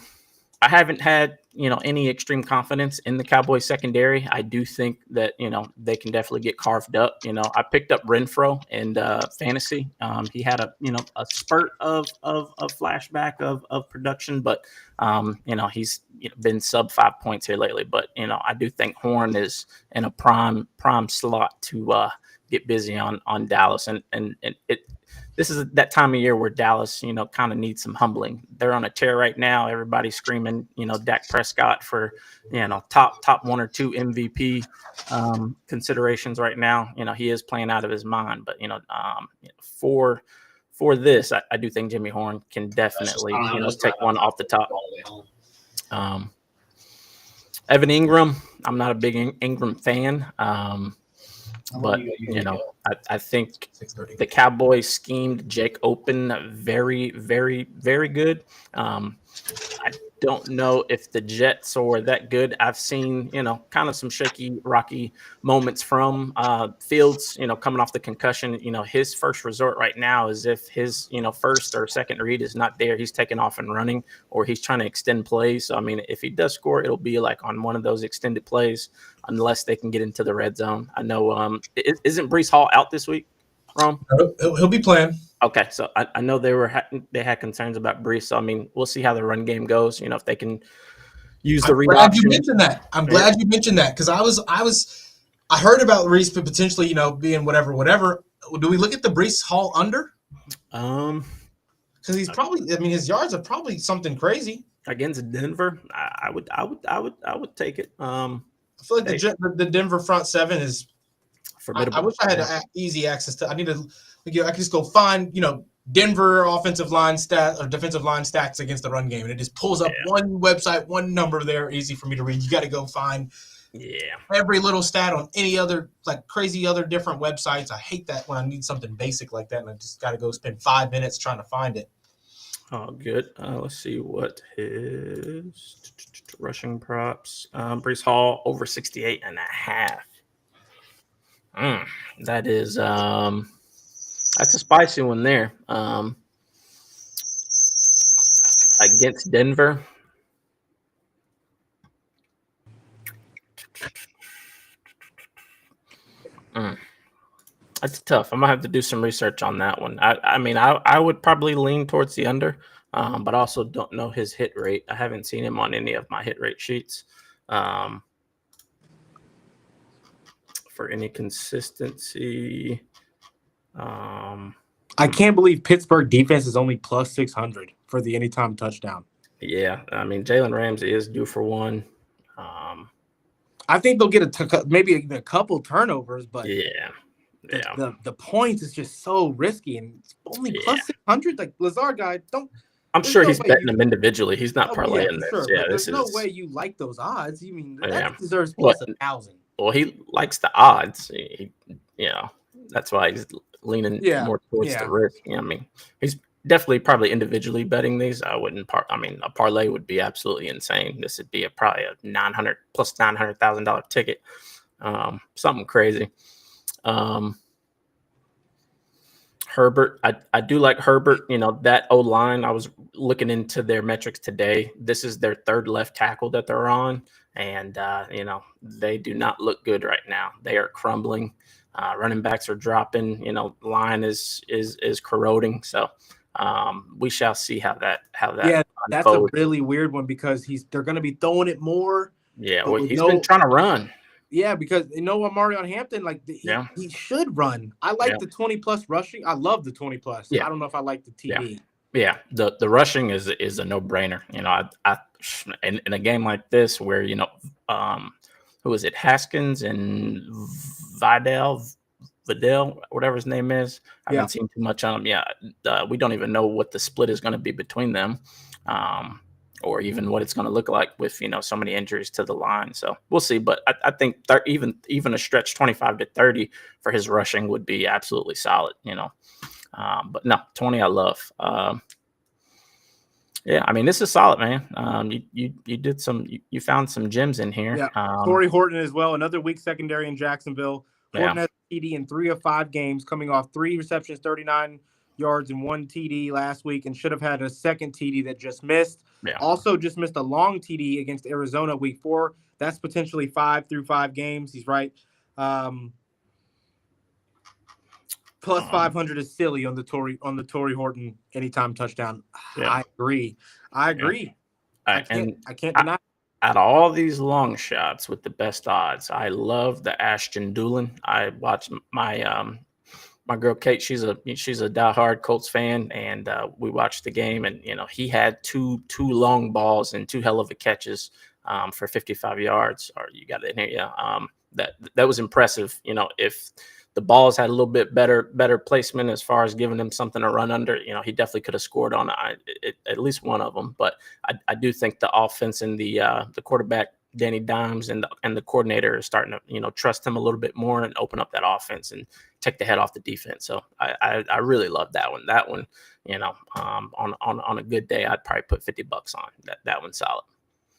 haven't had any extreme confidence in the Cowboys secondary. I do think that, they can definitely get carved up. I picked up Renfro and fantasy. He had a spurt of flashback of production, but he's been sub 5 points here lately. But I do think Horn is in a prime slot to get busy on Dallas, and this is that time of year where Dallas, kind of needs some humbling. They're on a tear right now. Everybody's screaming, Dak Prescott for, top 1 or 2 MVP considerations right now. He is playing out of his mind, but for this, I do think Jimmy Horn can definitely, take one off the top. Evan Ingram, I'm not a big Ingram fan. But I think the Cowboys schemed Jake Open very, very, very good. I don't know if the Jets are that good. I've seen, kind of some shaky, rocky moments from Fields, coming off the concussion. His first resort right now is if his, first or second read is not there, he's taking off and running, or he's trying to extend plays. So, I mean, if he does score, it'll be like on one of those extended plays, unless they can get into the red zone. I know, isn't Breece Hall out this week, Rom? He'll be playing. Okay, so I know they had concerns about Breece. So, I mean, we'll see how the run game goes. If they can use the read option. You mentioned that. I'm glad you mentioned that, because I heard about Breece potentially, being whatever. Do we look at the Breece Hall under? Because he's probably. I mean, his yards are probably something crazy against Denver. I would take it. I feel like the Denver front seven is formidable. I wish I had easy access to. I could just go find, Denver offensive line stat or defensive line stats against the run game, and it just pulls up one website, one number there, easy for me to read. You got to go find every little stat on any other crazy other different websites. I hate that when I need something basic like that, and I just got to go spend 5 minutes trying to find it. Oh, good. Let's see what his rushing props. Breece Hall over 68.5. That is that's a spicy one there. Against Denver. That's tough. I'm gonna have to do some research on that one. I would probably lean towards the under, but I also don't know his hit rate. I haven't seen him on any of my hit rate sheets. For any consistency. I can't believe Pittsburgh defense is only plus 600 for the anytime touchdown. Yeah, I mean, Jalen Ramsey is due for one. I think they'll get maybe a couple turnovers, but the points is just so risky, and it's only plus 600. Like Lazard guy, I'm sure he's betting them individually. He's not parlaying this. Sure, yeah, there's no way you like those odds. You mean that deserves plus 1,000. Well, he likes the odds. That's why he's leaning more towards the risk. I mean, he's definitely probably individually betting these. I wouldn't. A parlay would be absolutely insane. This would be probably a $900,000 ticket. Something crazy. Herbert, I do like Herbert. That O-line, I was looking into their metrics today. This is their third left tackle that they're on. And, they do not look good right now. They are crumbling. Running backs are dropping. Line is corroding. So we shall see how that that's unfolds. A really weird one, because they're going to be throwing it more. Yeah, well, he's been trying to run. Yeah, because Marion Hampton, he should run. I like the 20+ rushing. I love the 20+. Yeah. I don't know if I like the TD. Yeah. The rushing is a no-brainer. In a game like this where, who is it? Haskins and Vidal, whatever his name is. I haven't seen too much on him. We don't even know what the split is going to be between them. Or even what it's going to look like with, so many injuries to the line. So we'll see. But I think even a stretch 25 to 30 for his rushing would be absolutely solid, But no, 20 I love. I mean, this is solid, man. You found some gems in here. Yeah. Torrey Horton as well. Another weak secondary in Jacksonville. Horton has TD in 3 of 5 games, coming off 3 receptions, 39 yards and 1 TD last week, and should have had a second TD that just missed. Yeah. Also just missed a long TD against Arizona week 4. That's potentially 5 through 5 games. He's right. Plus 500 is silly on the Torrey Horton anytime touchdown. Yeah. I agree. Yeah. I can't deny. Out of all these long shots with the best odds, I love the Ashton Doolin. I watched my my girl Kate. She's a diehard Colts fan, and we watched the game. And he had two long balls and 2 hell of a catches for 55 yards. Or you got it in here, yeah. That was impressive. If the balls had a little bit better placement as far as giving him something to run under, he definitely could have scored on at least one of them. But I do think the offense and the quarterback Danny Dimes and the coordinator is starting to trust him a little bit more and open up that offense and take the head off the defense. So I really love that one. That one, on a good day, I'd probably put $50 on that one's solid.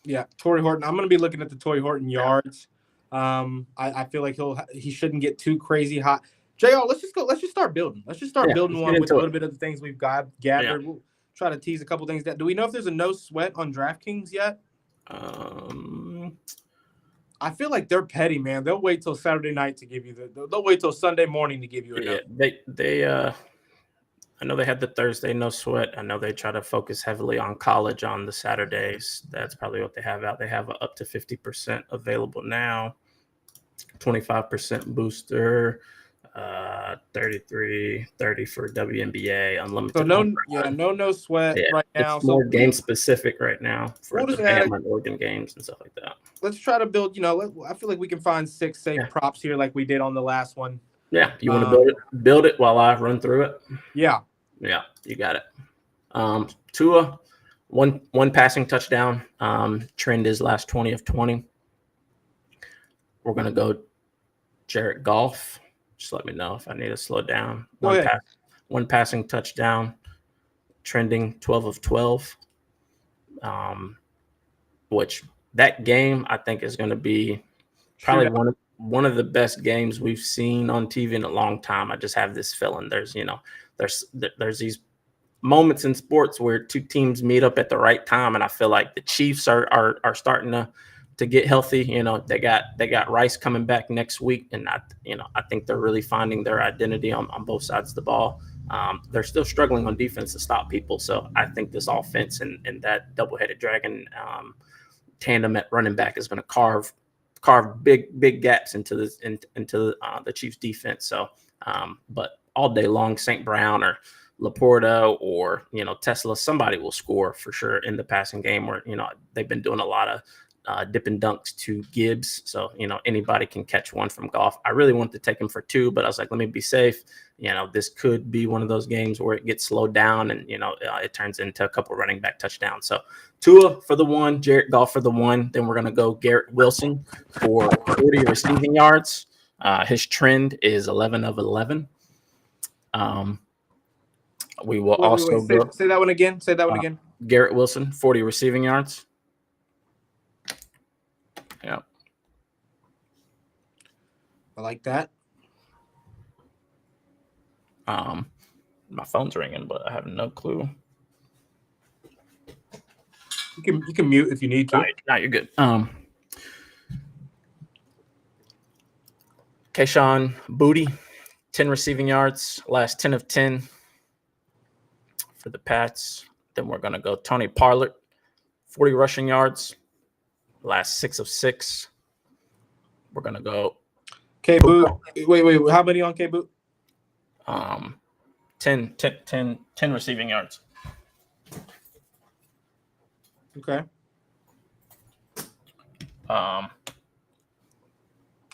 Yeah, Torrey Horton. I'm going to be looking at the Torrey Horton yards. I feel like he shouldn't get too crazy hot. JR, let's just start building. Let's just start building one with a little bit of the things we've gathered. Yeah. We'll try to tease a couple things. Do we know if there's a no sweat on DraftKings yet? I feel like they're petty, man. They'll wait till Saturday night to give you they'll wait till Sunday morning to give you a no. They I know they had the Thursday no sweat. I know they try to focus heavily on college on the Saturdays. That's probably what they have out. They have up to 50% available now, 25% booster, 33.30 for WNBA unlimited. So no sweat right now. It's more game specific right now for the Bama and Oregon games and stuff like that. Let's try to build. I feel like we can find 6 safe props here, like we did on the last one. Yeah, you want to build it while I run through it. Yeah, you got it. Tua, one passing touchdown. Trend is last 20 of 20. We're gonna go Jared Goff. Just let me know if I need to slow down. One passing touchdown. Trending 12 of 12. Which that game I think is going to be probably one of the best games we've seen on TV in a long time. I just have this feeling. There's these moments in sports where 2 teams meet up at the right time, and I feel like the Chiefs are starting to get healthy. They got Rice coming back next week, and I think they're really finding their identity on both sides of the ball. They're still struggling on defense to stop people, so I think this offense and that double-headed dragon tandem at running back is going to carve big gaps into the Chiefs defense. So, but all day long, St. Brown or Laporta or Tesla, somebody will score for sure in the passing game. Where they've been doing a lot of dip and dunks to Gibbs, so anybody can catch one from Goff. I really wanted to take him for 2, but I was like, let me be safe. This could be one of those games where it gets slowed down and it turns into a couple running back touchdowns. So Tua for the 1, Jared Goff for the 1. Then we're gonna go Garrett Wilson for 40 receiving yards. His trend is 11 of 11. We will also go. Say that one again. Say that one again. Garrett Wilson, 40 receiving yards. Yeah. I like that. My phone's ringing, but I have no clue. You can mute if you need to. No, you're good. Kayshawn Booty, 10 receiving yards, last 10 of 10 for the Pats. Then we're gonna go Tony Pollard, 40 rushing yards, last 6 of 6. We're gonna go K-Boot. Wait. How many on K-Boot? 10 receiving yards. Okay. I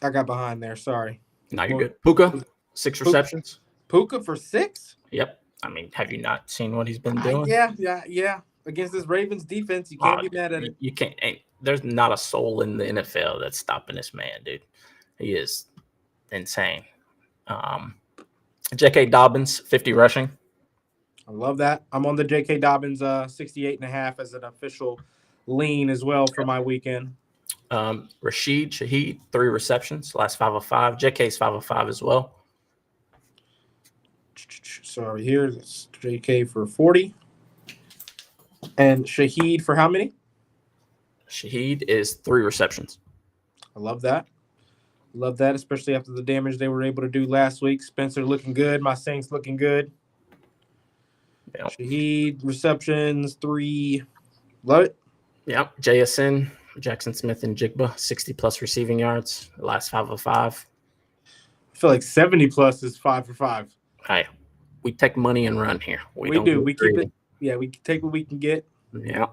got behind there. Sorry. No, you're good. Puka, 6 receptions. Puka for 6? Yep. I mean, have you not seen what he's been doing? Yeah. Against this Ravens defense, you can't be mad at it. You can't. There's not a soul in the NFL that's stopping this man, dude. He is insane. J.K. Dobbins, 50 rushing. I love that. I'm on the J.K. Dobbins 68.5 as an official lean as well for my weekend. Rashid Shaheed, 3 receptions, last 5 of 5. J.K.'s 5 of 5 as well. Sorry, here it's JK for 40. And Shaheed for how many? Shaheed is 3 receptions. I love that. Love that, especially after the damage they were able to do last week. Spencer looking good. My Saints looking good. Yep. Shaheed, receptions, 3. Love it. Yep. JSN, Jackson Smith and Jigba, 60+ receiving yards. The last 5 of 5. I feel like 70+ is 5 for 5. Hey, we take money and run here. We do. We keep it. Yeah, we take what we can get. Yeah.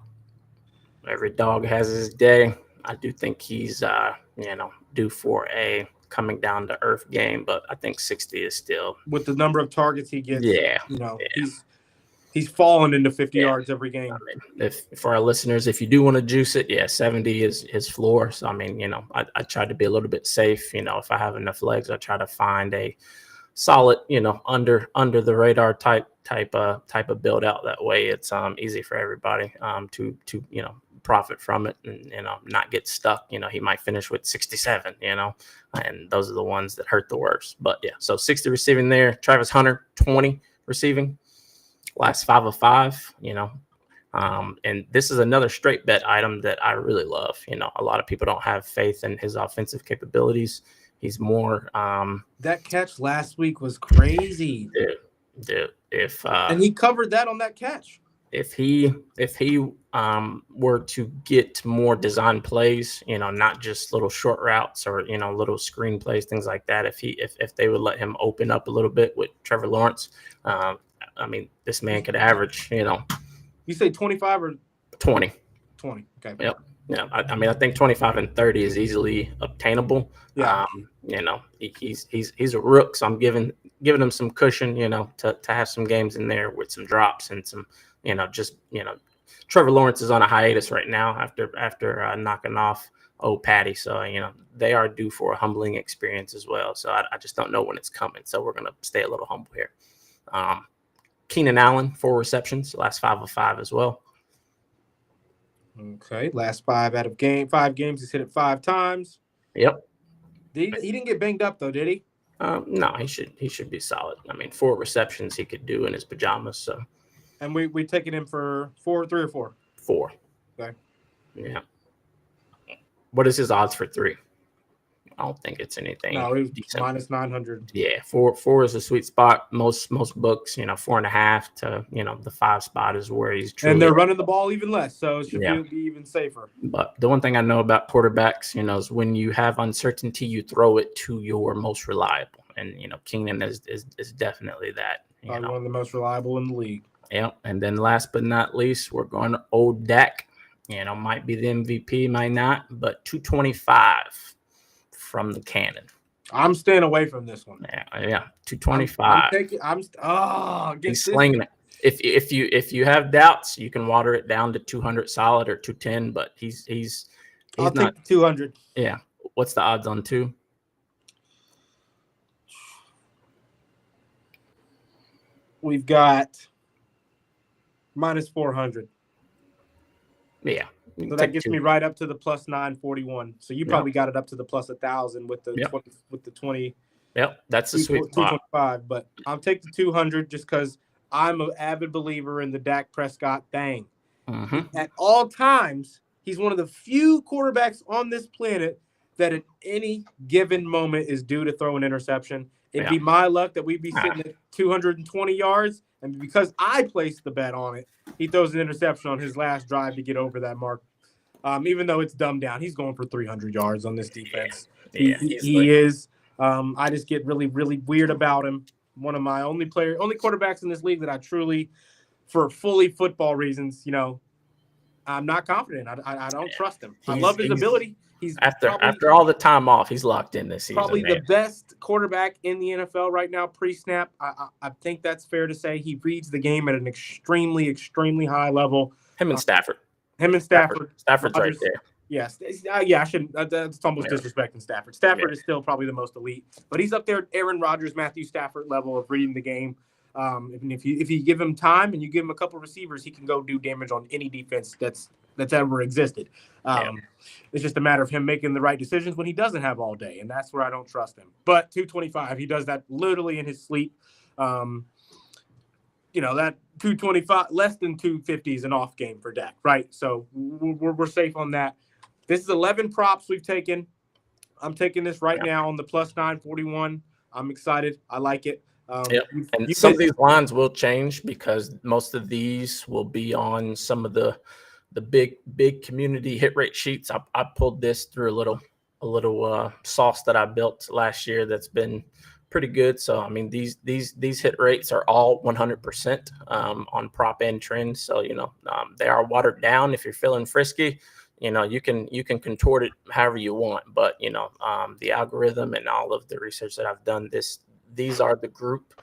Every dog has his day. I do think he's, due for a coming down to earth game, but I think 60 is still with the number of targets he gets. Yeah, he's fallen into 50 yards every game. I mean, if for our listeners, if you do want to juice it, 70 is his floor. So I mean, I try to be a little bit safe. If I have enough legs, I try to find a solid, under the radar type of build out. That way, it's easy for everybody to profit from it and not get stuck. He might finish with 67, and those are the ones that hurt the worst. But yeah, so 60 receiving there. Travis Hunter, 20 receiving, last 5 of 5, and this is another straight bet item that I really love. A lot of people don't have faith in his offensive capabilities. He's more that catch last week was crazy. Dude, and he covered that on that catch. If he were to get more design plays, not just little short routes or little screen plays, things like that. If they would let him open up a little bit with Trevor Lawrence, I mean, this man could average, You say 25 or 20? 20. Okay. Yep. Yeah. I mean, I think 25 and 30 is easily obtainable. Yeah. He's a rook, so I'm giving him some cushion, to have some games in there with some drops and some, Trevor Lawrence is on a hiatus right now after knocking off old Patty. So, they are due for a humbling experience as well. So I just don't know when it's coming. So we're going to stay a little humble here. Keenan Allen, 4 receptions, last 5 of 5 as well. Okay, last 5 games, he's hit it 5 times. Yep. He didn't get banged up though, did he? No, he should be solid. I mean, 4 receptions he could do in his pajamas. So, and we taking him for 3 or 4. 4. Okay. Yeah. What is his odds for 3? I don't think it's anything. No, it was decent. minus 900. Yeah, 4 is a sweet spot. Most books, 4.5 to the 5 spot is where he's truly. And they're running the ball even less, so it should be even safer. But the one thing I know about quarterbacks, is when you have uncertainty, you throw it to your most reliable, and Keenan is definitely that. Probably one of the most reliable in the league. Yeah, and then last but not least, we're going to old Dak. Might be the MVP, might not, but 225. From the cannon. I'm staying away from this one. Yeah, 225. He's slinging it. If you have doubts, you can water it down to 200 solid or 210. But he's I'll not take 200. Yeah. What's the odds on 2? We've got minus 400. Yeah. So that gets me right up to the plus 941. So you probably got it up to the plus 1,000 with the 20. Yep, that's the sweet spot. 225, but I'll take the 200 just because I'm an avid believer in the Dak Prescott thing. Mm-hmm. At all times, he's one of the few quarterbacks on this planet that at any given moment is due to throw an interception. It'd be my luck that we'd be sitting at 220 yards. And because I placed the bet on it, he throws an interception on his last drive to get over that mark. Even though it's dumbed down, he's going for 300 yards on this defense. He is. I just get really, really weird about him. One of my only quarterbacks in this league that I truly, for fully football reasons, I'm not confident. I don't trust him. I love his ability. He's after all the time off, he's locked in this season. Probably the best quarterback in the NFL right now, pre-snap. I think that's fair to say. He reads the game at an extremely, extremely high level. Him and Stafford. Stafford's right there. Yes. I shouldn't. That's almost disrespecting Stafford. Stafford is still probably the most elite, but he's up there, Aaron Rodgers, Matthew Stafford level of reading the game. And if you give him time and you give him a couple receivers, he can go do damage on any defense that's ever existed. It's just a matter of him making the right decisions when he doesn't have all day, and that's where I don't trust him. But 225, he does that literally in his sleep. that 225, less than 250 is an off game for Dak, right? So we're safe on that. This is 11 props we've taken. I'm taking this right now on the plus 941. I'm excited. I like it. And some of these lines will change because most of these will be on some of the big community hit rate sheets. I pulled this through a little sauce that I built last year that's been pretty good. So I mean these hit rates are all 100% on prop and trend. So they are watered down. If you're feeling frisky, you can contort it however you want. But the algorithm and all of the research that I've done, these are the group,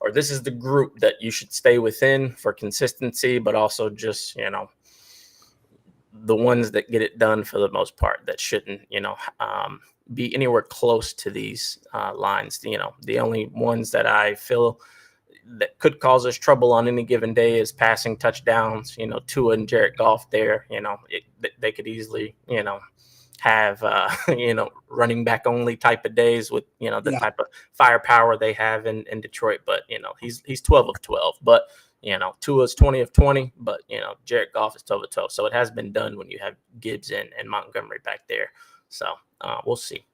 or this is the group that you should stay within for consistency, but also just the ones that get it done for the most part, that shouldn't be anywhere close to these lines. The only ones that I feel that could cause us trouble on any given day is passing touchdowns. Tua and Jared Goff there. They could easily have running back only type of days with the type of firepower they have in Detroit. But he's 12 of 12. But Tua's 20 of 20. But Jared Goff is 12 of 12. So it has been done when you have Gibbs and Montgomery back there. So we'll see.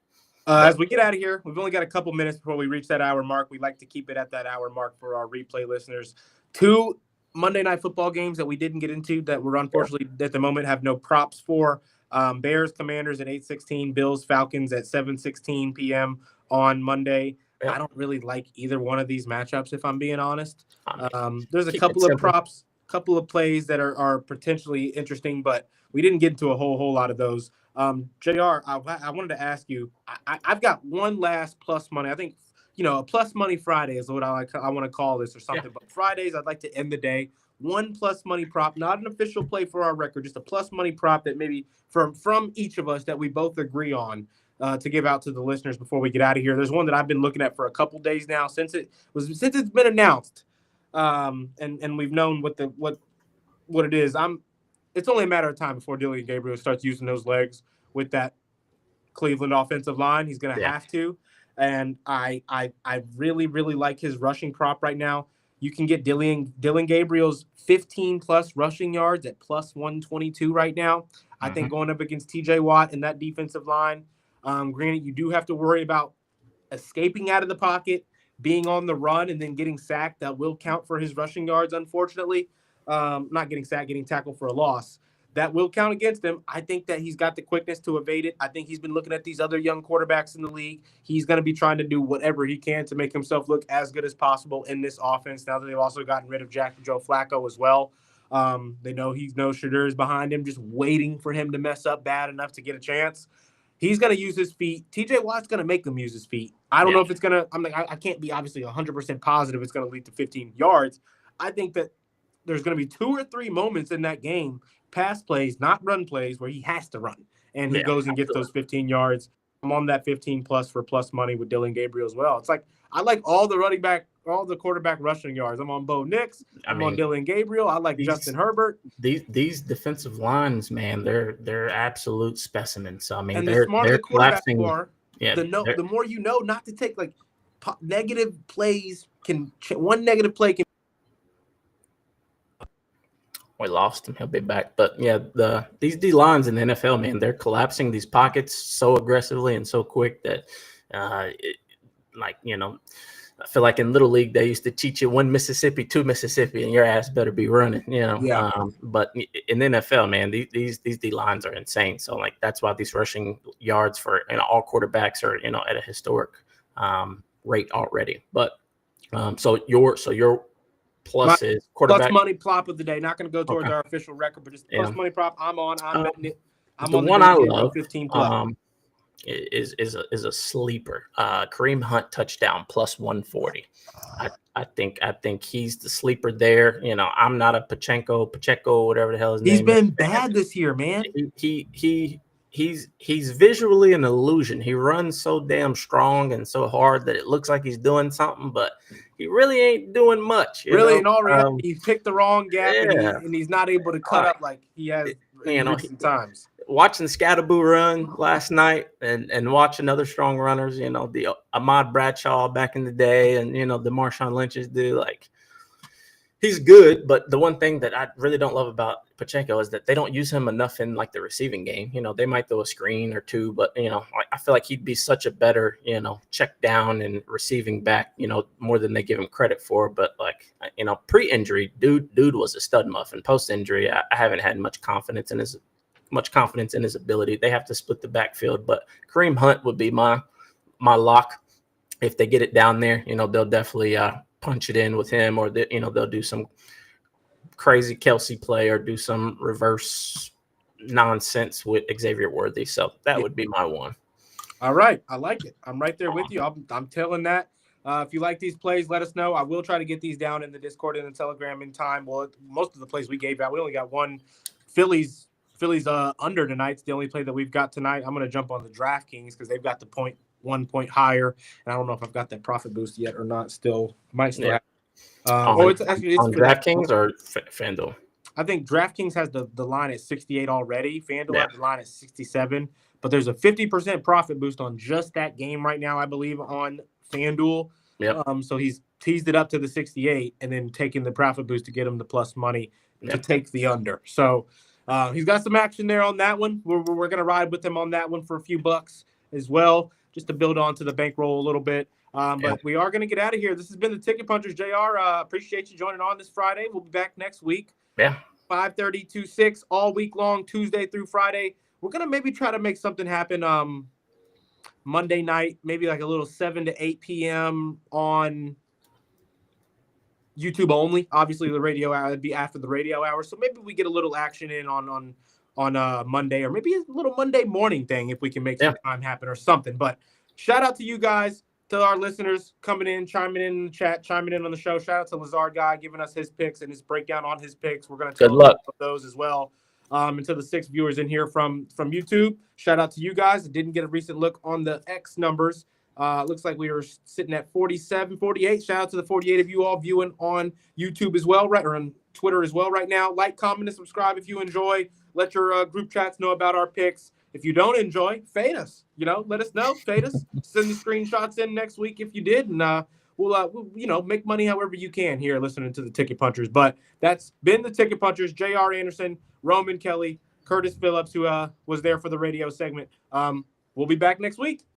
As we get out of here, we've only got a couple minutes before we reach that hour mark. We like to keep it at that hour mark for our replay listeners. 2 Monday Night Football games that we didn't get into that we're unfortunately at the moment have no props for. Bears Commanders at 8:16, Bills Falcons at 7:16 p.m. on Monday. I don't really like either one of these matchups, if I'm being honest. There's a couple of props, couple of plays that are potentially interesting, but we didn't get into a whole lot of those. JR, I wanted to ask you, I've got one last plus money. I think, a plus money Friday is what I want to call this or something. Yeah. But Fridays, I'd like to end the day. One plus money prop, not an official play for our record, just a plus money prop that maybe from each of us that we both agree on to give out to the listeners before we get out of here. There's one that I've been looking at for a couple days now since it's been announced, and we've known what it is. It's only a matter of time before Dillon Gabriel starts using those legs with that Cleveland offensive line. He's going to have to, and I really like his rushing prop right now. You can get Dillon Gabriel's 15-plus rushing yards at plus 122 right now. I think going up against T.J. Watt and that defensive line, granted, you do have to worry about escaping out of the pocket, being on the run, and then getting sacked. That will count for his rushing yards, unfortunately. Not getting sacked, getting tackled for a loss. That will count against him. I think that he's got the quickness to evade it. I think he's been looking at these other young quarterbacks in the league. He's going to be trying to do whatever he can to make himself look as good as possible in this offense. Now that they've also gotten rid of Joe Flacco as well. They know he's no Shadur's behind him, just waiting for him to mess up bad enough to get a chance. He's going to use his feet. TJ Watt's going to make him use his feet. I don't know if it's going to I can't be obviously 100% positive it's going to lead to 15 yards. I think that there's going to be 2 or 3 moments in that game, pass plays, not run plays, where he has to run. And he goes and gets those 15 yards. I'm on that 15-plus for plus money with Dillon Gabriel as well. It's like I like all the quarterback rushing yards. I'm on Bo Nix. I'm on Dillon Gabriel. I like Justin Herbert. These defensive lines, man, they're absolute specimens. So, and the smarter the quarterbacks are, the more you know not to take negative plays. One negative play can. We lost him. He'll be back. But these D lines in the NFL, man, they're collapsing these pockets so aggressively and so quick that, I feel like in Little League they used to teach you 1 Mississippi, 2 Mississippi, and your ass better be running. But in the NFL, man, these D lines are insane. So that's why these rushing yards for all quarterbacks are at a historic rate already. But so your plus is quarterback. Plus money prop of the day. Not going to go towards our official record, but just plus money prop. I'm betting it. I'm the on one I love. 15 plus. Is a sleeper. Kareem Hunt touchdown plus 140. I think he's the sleeper there. I'm not a Pacheco, whatever the hell his name is. He's been bad this year, man. He's visually an illusion. He runs so damn strong and so hard that it looks like he's doing something, but he really ain't doing much. In all reality, he picked the wrong gap, and he's not able to cut up like he has recent times. Watching Scatterboo run last night and watching other strong runners, the Ahmad Bradshaw back in the day, and the Marshawn Lynch's do, He's good, but the one thing that I really don't love about Pacheco is that they don't use him enough in like the receiving game. They might throw a screen or two, but I feel like he'd be such a better, check down and receiving back, more than they give him credit for. But like, pre-injury, dude was a stud muffin. Post-injury, I haven't had much confidence in his ability. They have to split the backfield, but Kareem Hunt would be my lock if they get it down there. They'll definitely punch it in with him, or they'll do some crazy Kelsey play or do some reverse nonsense with Xavier Worthy. So that would be my one. All right, I like it. I'm right there with you. I'm telling that. If you like these plays, let us know. I will try to get these down in the Discord and the Telegram in time. Well, most of the plays we gave out, we only got one. Phillies under tonight's the only play that we've got tonight. I'm going to jump on the DraftKings because they've got the 1 point higher, and I don't know if I've got that profit boost yet or not. Might still have. It's on DraftKings or FanDuel. I think DraftKings has the line at 68 already. FanDuel has the line at 67, but there's a 50% profit boost on just that game right now, I believe, on FanDuel. Yep. So he's teased it up to the 68 and then taking the profit boost to get him the plus money to take the under. So he's got some action there on that one. We're going to ride with him on that one for a few bucks as well, just to build on to the bankroll a little bit. But we are going to get out of here. This has been the Ticket Punchers. JR, appreciate you joining on this Friday. We'll be back next week. Yeah. 5:30 to 6 all week long, Tuesday through Friday. We're going to maybe try to make something happen Monday night, maybe like a little 7 to 8 p.m. on YouTube only. Obviously, the radio hour would be after the radio hour. So maybe we get a little action in on Monday, or maybe a little Monday morning thing if we can make some time happen or something. But shout out to you guys, to our listeners coming in, chiming in the chat, chiming in on the show. Shout out to Lazard Guy giving us his picks and his breakdown on his picks. We're going to good luck with those as well. And to the 6 viewers in here from YouTube, shout out to you guys. Didn't get a recent look on the X numbers. Looks like we were sitting at 47, 48. Shout out to the 48 of you all viewing on YouTube as well, right, or on Twitter as well right now. Like, comment, and subscribe if you enjoy. Let your group chats know about our picks. If you don't enjoy, fade us. Let us know. Fade us. Send the screenshots in next week if you did, and we'll make money however you can here listening to the Ticket Punchers. But that's been the Ticket Punchers. J.R. Anderson, Roman Kelly, Curtis Phillips, who was there for the radio segment. We'll be back next week.